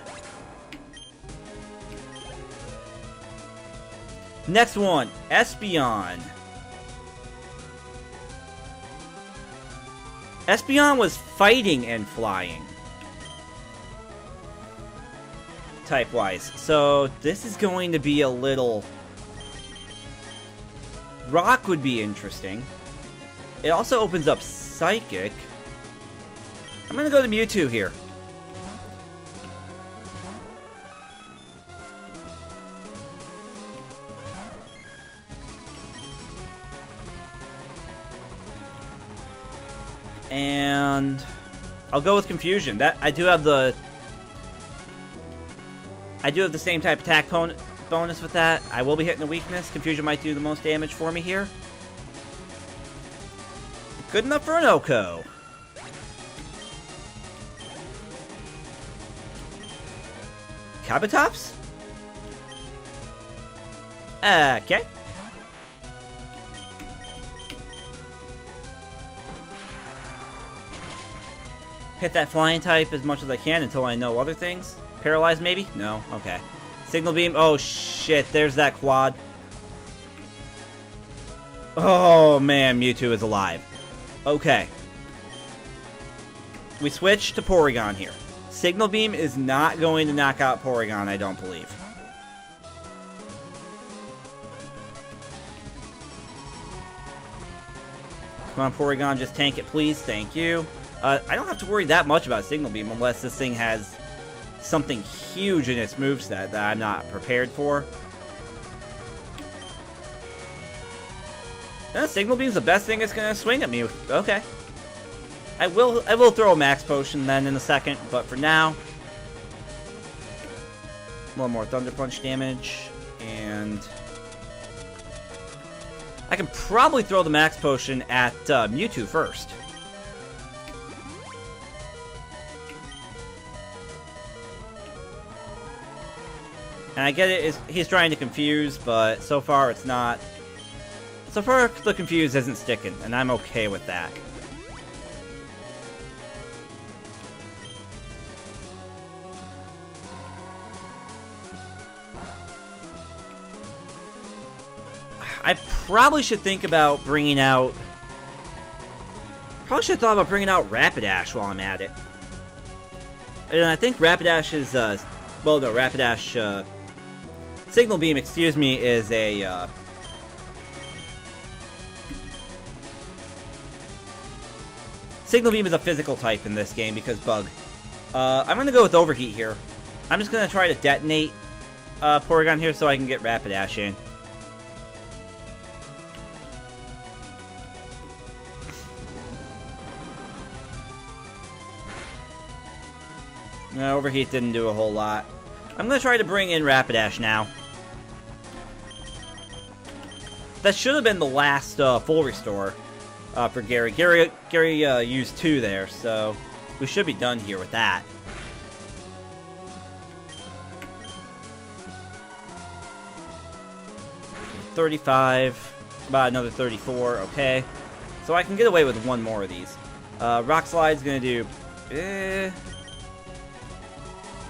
Next one, Espeon. Espeon was fighting and flying. Type-wise. So, this is going to be a little... Rock would be interesting. It also opens up Psychic. I'm gonna go to Mewtwo here. And I'll go with Confusion. I do have the same type attack bonus with that. I will be hitting a weakness. Confusion might do the most damage for me here. Good enough for an Oko. Kabutops? Okay. Hit that flying type as much as I can until I know other things. Paralyzed, maybe? No? Okay. Signal Beam. Oh, shit. There's that quad. Oh, man. Mewtwo is alive. Okay. We switch to Porygon here. Signal Beam is not going to knock out Porygon, I don't believe. Come on, Porygon, just tank it, please. Thank you. I don't have to worry that much about Signal Beam unless this thing has something huge in its moveset that I'm not prepared for. Signal Beam's the best thing it's gonna swing at me. Okay. I will throw a Max Potion then in a second, but for now, one more Thunder Punch damage, and I can probably throw the Max Potion at Mewtwo first. And I get it, he's trying to confuse, but so far it's not. So far, the confuse isn't sticking, and I'm okay with that. I probably should think about bringing out... Probably should have thought about bringing out Rapidash while I'm at it. And I think Rapidash is, well, no, Rapidash, Signal Beam, excuse me, is a, Signal Beam is a physical type in this game because Bug. I'm gonna go with Overheat here. I'm just gonna try to detonate, Porygon here so I can get Rapidash in. No, Overheat didn't do a whole lot. I'm going to try to bring in Rapidash now. That should have been the last full restore for Gary. Gary used 2 there, so we should be done here with that. $35, about another 34, okay. So I can get away with one more of these. Rock Slide's going to do...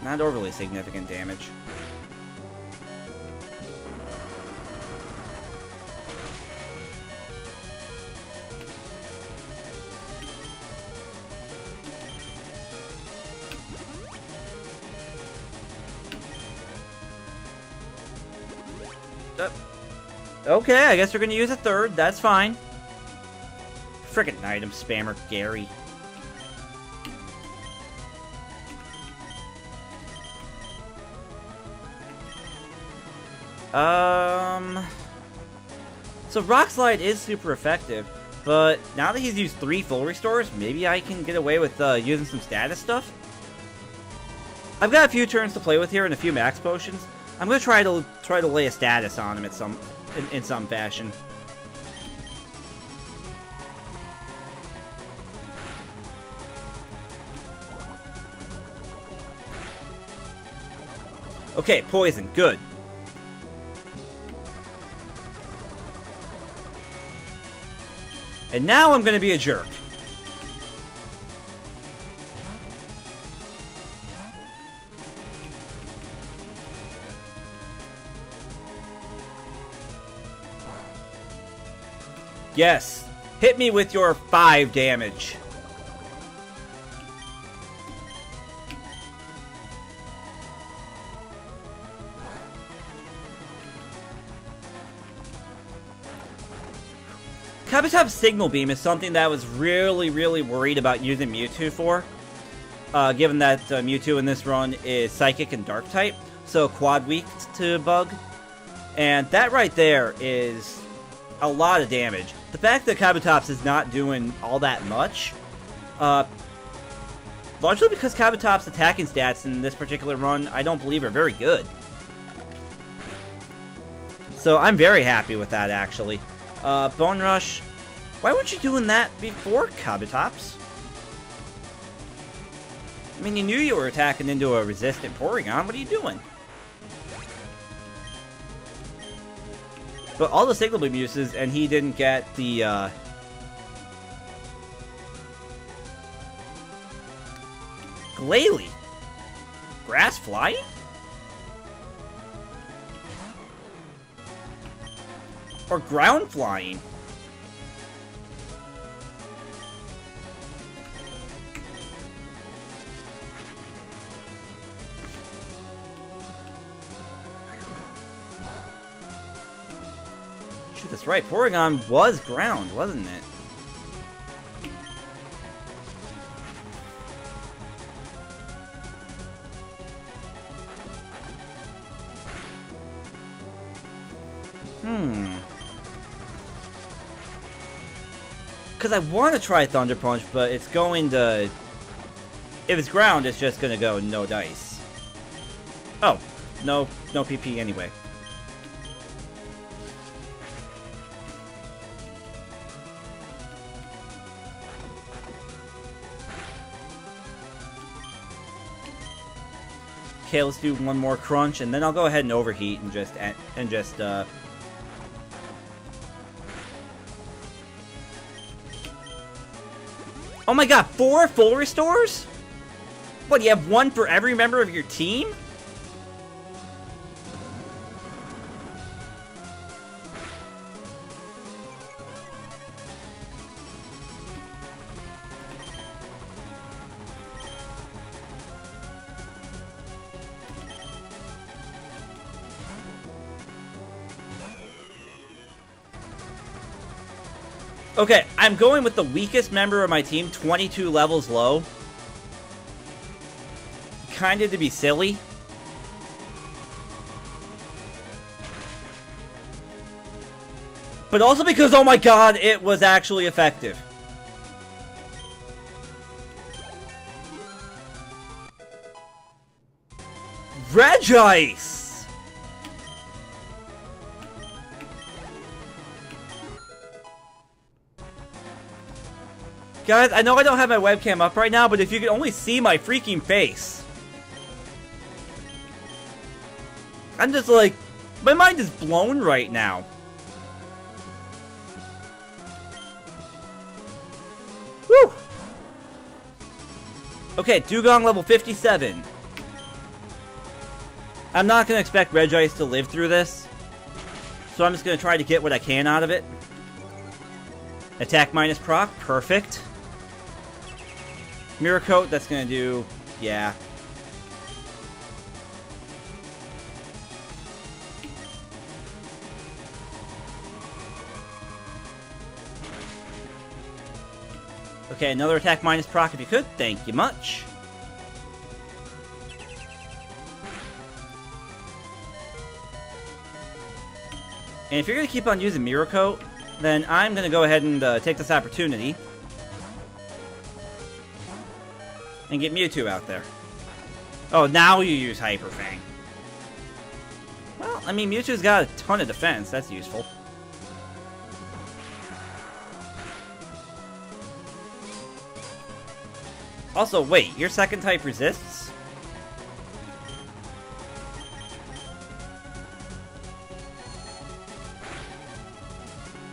not overly significant damage. Okay, I guess we're gonna use a third. That's fine. Frickin' item spammer, Gary. So Rock Slide is super effective, but now that he's used 3 full restores, maybe I can get away with using some status stuff. I've got a few turns to play with here and a few Max Potions. I'm gonna try to lay a status on him in some fashion. Okay, poison, good. And now I'm going to be a jerk. Yes. Hit me with your 5 damage. Kabutops Signal Beam is something that I was really worried about using Mewtwo for. Given that Mewtwo in this run is Psychic and Dark type, so quad weak to Bug. And that right there is a lot of damage. The fact that Kabutops is not doing all that much, largely because Kabutops' attacking stats in this particular run, I don't believe are very good. So I'm very happy with that, actually. Bone Rush. Why weren't you doing that before, Kabutops? I mean, you knew you were attacking into a resistant Porygon. What are you doing? But all the Signal Beam uses, and he didn't get the, Glalie. Grass Flying? Or Ground Flying? Shoot, that's right. Porygon was ground, wasn't it? Because I want to try Thunder Punch, but it's going to... If it's ground, it's just going to go no dice. Oh, no PP anyway. Okay, let's do one more crunch, and then I'll go ahead and overheat and just Oh my god, 4 full restores? What, you have 1 for every member of your team? Okay, I'm going with the weakest member of my team, 22 levels low. Kinda to be silly. But also because, oh my god, it was actually effective. Regice! Guys, I know I don't have my webcam up right now, but if you could only see my freaking face. I'm just like, my mind is blown right now. Woo! Okay, Dugong level 57. I'm not going to expect Regice to live through this, so I'm just going to try to get what I can out of it. Attack minus proc, perfect. Mirror Coat, that's gonna do... yeah. Okay, another attack minus proc if you could. Thank you much. And if you're gonna keep on using Mirror Coat, then I'm gonna go ahead and take this opportunity and get Mewtwo out there. Oh, now you use Hyper Fang. Well, I mean, Mewtwo's got a ton of defense. That's useful. Also, wait, your second type resists?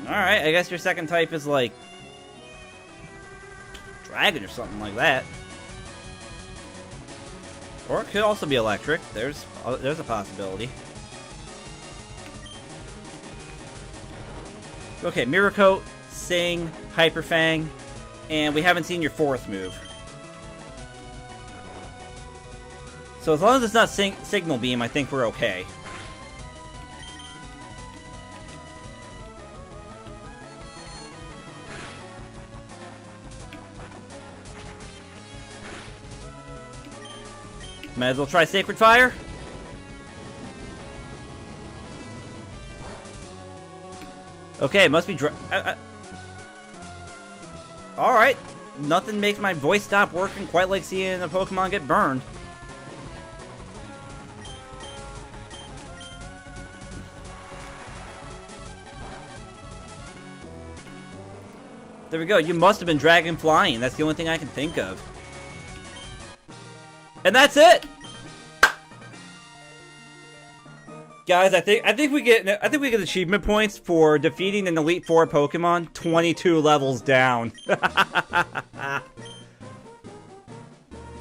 Alright, I guess your second type is like... Dragon or something like that. Or it could also be electric. There's a possibility. Okay, Mirror Coat, Sing, Hyper Fang, and we haven't seen your fourth move. So as long as it's not Signal Beam, I think we're okay. Might as well try Sacred Fire. Okay, it must be Alright. Nothing makes my voice stop working quite like seeing a Pokemon get burned. There we go. You must have been Dragon Flying. That's the only thing I can think of. And that's it. Guys, I think we get achievement points for defeating an Elite Four Pokemon 22 levels down.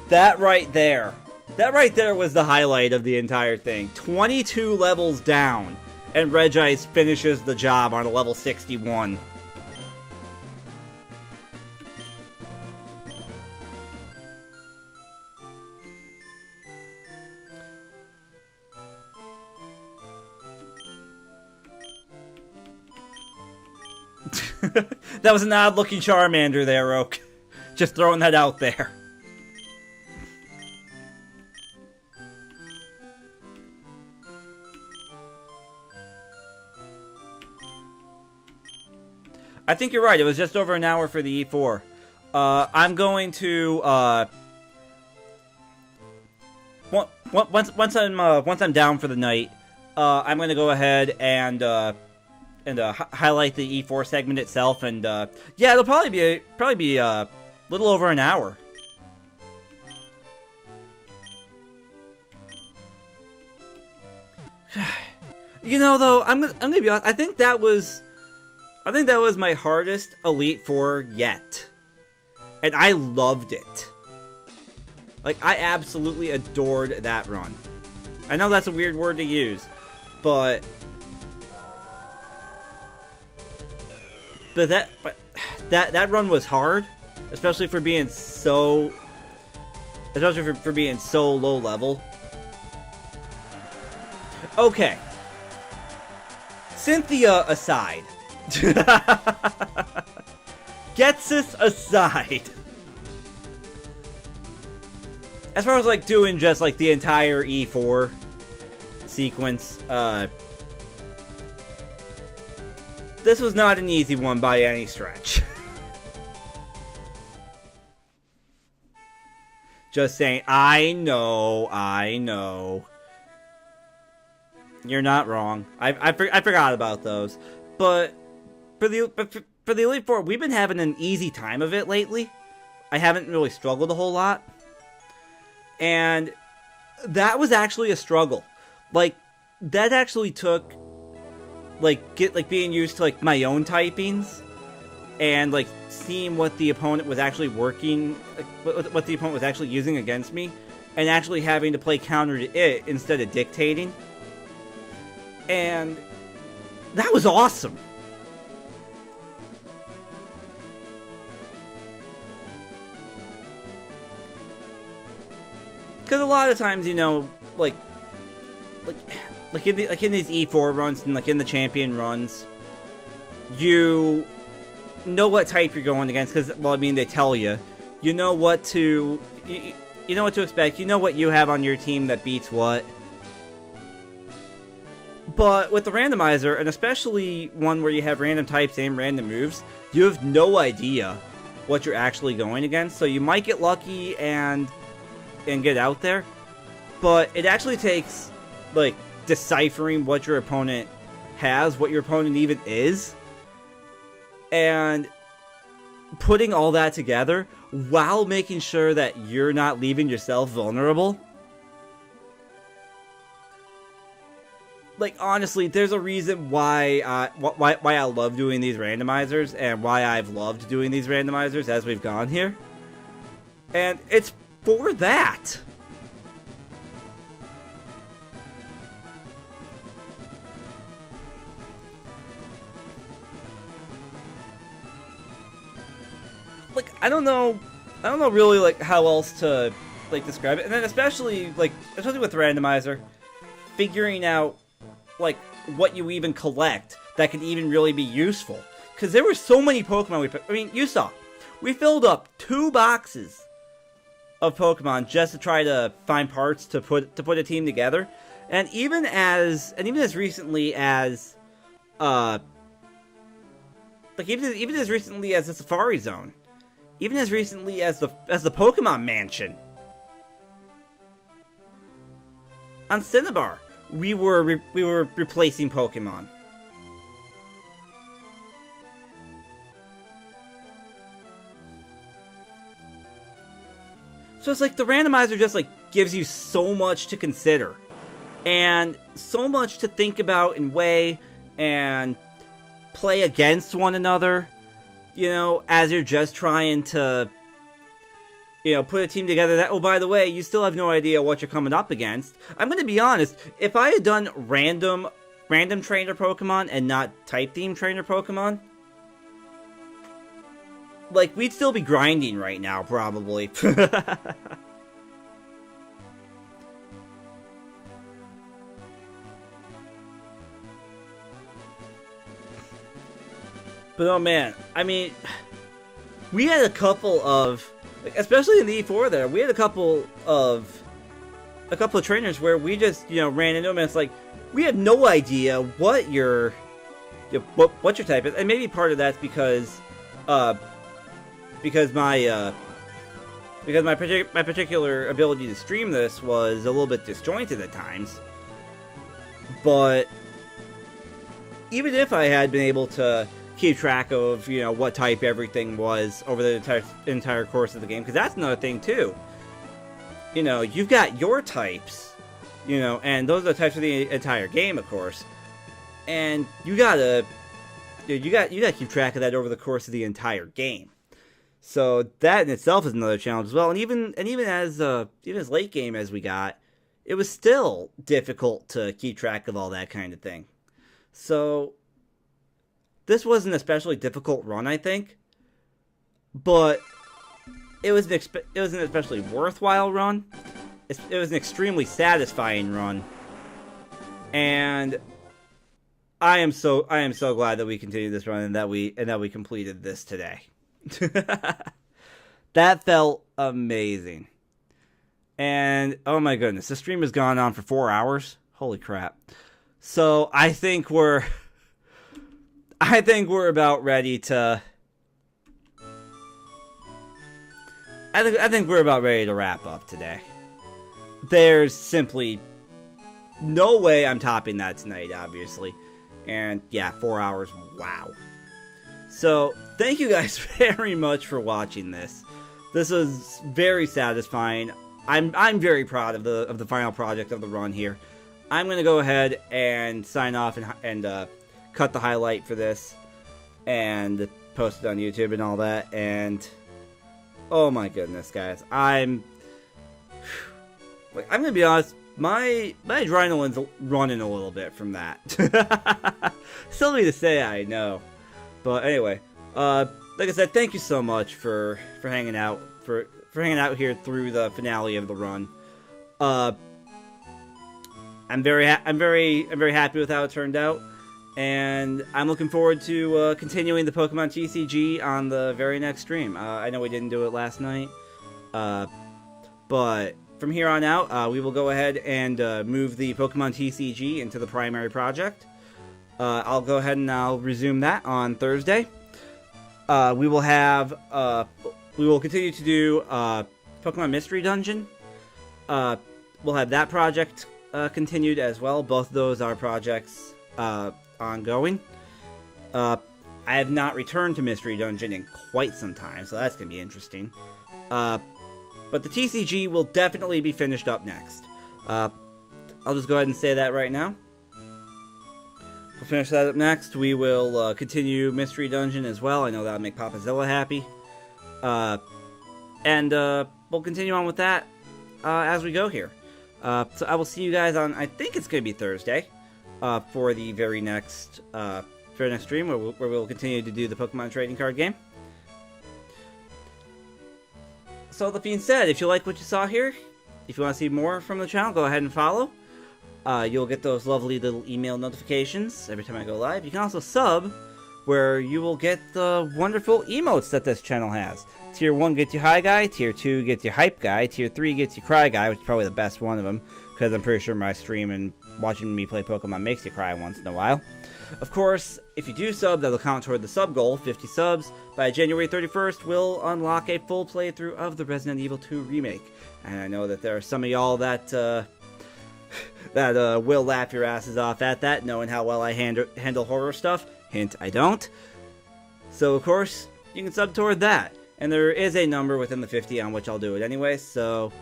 That right there was the highlight of the entire thing. 22 levels down, and Regice finishes the job on a level 61. That was an odd-looking Charmander there, Oak. Just throwing that out there. I think you're right. It was just over an hour for the E4. I'm going to once I'm down for the night, I'm going to go ahead and highlight the E4 segment itself, and yeah, it'll probably be a little over an hour. You know, though, I'm gonna be honest. I think that was my hardest Elite Four yet, and I loved it. Like, I absolutely adored that run. I know that's a weird word to use, but that run was hard, especially for being so low level. Okay. Cynthia aside. Getsus aside. As far as, like, doing just, like, the entire E4 sequence, this was not an easy one by any stretch. Just saying, I know. You're not wrong. I forgot about those. But for the Elite Four, we've been having an easy time of it lately. I haven't really struggled a whole lot. And that was actually a struggle. Like, that actually took, like, being used to, like, my own typings, and, like, seeing what the opponent was actually working, like, what the opponent was actually using against me, and actually having to play counter to it instead of dictating. And that was awesome. Because a lot of times, you know, like in these E4 runs and, like, in the champion runs, you know what type you're going against, because, well, I mean, they tell you. You know what to you know what to expect. You know what you have on your team that beats what. But with the randomizer, and especially one where you have random types and random moves, you have no idea what you're actually going against. So you might get lucky and get out there, but it actually takes, like, deciphering what your opponent has, what your opponent even is, and putting all that together while making sure that you're not leaving yourself vulnerable. Like, honestly, there's a reason why I love doing these randomizers, and why I've loved doing these randomizers as we've gone here. And it's for that. Like, I don't know really, like, how else to, like, describe it. And then especially with randomizer, figuring out, like, what you even collect that can even really be useful. Because there were so many Pokemon I mean, you saw. We filled up 2 boxes of Pokemon just to try to find parts to put a team together. And even as recently as even as recently as the Safari Zone. Even as recently as the Pokemon Mansion. On Cinnabar, we were replacing Pokemon. So it's like the randomizer just, like, gives you so much to consider, and so much to think about and weigh and play against one another, you know, as you're just trying to, you know, put a team together that, oh, by the way, you still have no idea what you're coming up against. I'm going to be honest, if I had done random trainer Pokemon and not type theme trainer Pokemon, like, we'd still be grinding right now, probably. But oh man, I mean, we had a couple of, like, especially in the E4 there, we had a couple of trainers where we just, you know, ran into them and it's like, we have no idea what your type is. And maybe part of that's because my particular ability to stream this was a little bit disjointed at times. But even if I had been able to keep track of, you know, what type everything was over the entire course of the game, because that's another thing too. You know, you've got your types, you know, and those are the types of the entire game, of course. And you gotta keep track of that over the course of the entire game. So that in itself is another challenge as well. And even as late game as we got, it was still difficult to keep track of all that kind of thing. So this was an especially difficult run, I think, but it was an especially worthwhile run. It was an extremely satisfying run, and I am so glad that we continued this run and that we completed this today. That felt amazing. And oh my goodness, the stream has gone on for 4 hours. Holy crap. So I think we're about ready to I think we're about ready to wrap up today. There's simply no way I'm topping that tonight, obviously. And yeah, 4 hours, wow. So, thank you guys very much for watching this. This was very satisfying. I'm very proud of the final project of the run here. I'm gonna go ahead and sign off and cut the highlight for this and post it on YouTube and all that. And oh my goodness, guys, I'm gonna be honest. My adrenaline's running a little bit from that. Silly to say, I know. But anyway, like I said, thank you so much for hanging out here through the finale of the run. I'm very happy with how it turned out, and I'm looking forward to continuing the Pokemon TCG on the very next stream. I know we didn't do it last night, but from here on out, we will go ahead and move the Pokemon TCG into the primary project. I'll go ahead and I'll resume that on Thursday. We will continue to do Pokemon Mystery Dungeon. We'll have that project continued as well. Both of those are projects ongoing. I have not returned to Mystery Dungeon in quite some time, so that's going to be interesting. But the TCG will definitely be finished up next. I'll just go ahead and say that right now. We'll finish that up next. We will continue Mystery Dungeon as well. I know that'll make Papazilla happy. And we'll continue on with that as we go here. So I will see you guys on, I think it's going to be Thursday, for the very next stream where we'll continue to do the Pokemon trading card game. So that being said, if you like what you saw here, if you want to see more from the channel, go ahead and follow. You'll get those lovely little email notifications every time I go live. You can also sub, where you will get the wonderful emotes that this channel has. Tier 1 gets you High Guy, Tier 2 gets you Hype Guy, Tier 3 gets you Cry Guy, which is probably the best one of them, because I'm pretty sure my stream and watching me play Pokemon makes you cry once in a while. Of course, if you do sub, that'll count toward the sub goal, 50 subs. By January 31st, we'll unlock a full playthrough of the Resident Evil 2 remake. And I know that there are some of y'all that will laugh your asses off at that, knowing how well I handle horror stuff. Hint, I don't. So, of course, you can sub toward that. And there is a number within the 50 on which I'll do it anyway, so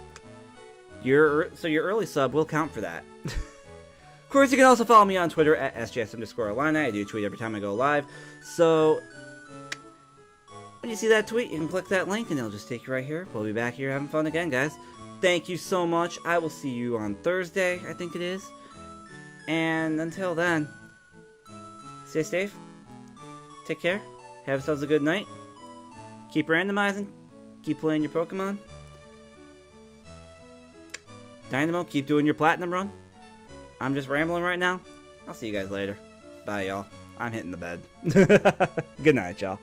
your early sub will count for that. Of course, you can also follow me on Twitter at sjs_Illini. I do tweet every time I go live. So, when you see that tweet, you can click that link and it'll just take you right here. We'll be back here having fun again, guys. Thank you so much. I will see you on Thursday, I think it is. And until then, stay safe. Take care. Have yourselves a good night. Keep randomizing. Keep playing your Pokemon. Dynamo, keep doing your Platinum run. I'm just rambling right now. I'll see you guys later. Bye, y'all. I'm hitting the bed. Good night, y'all.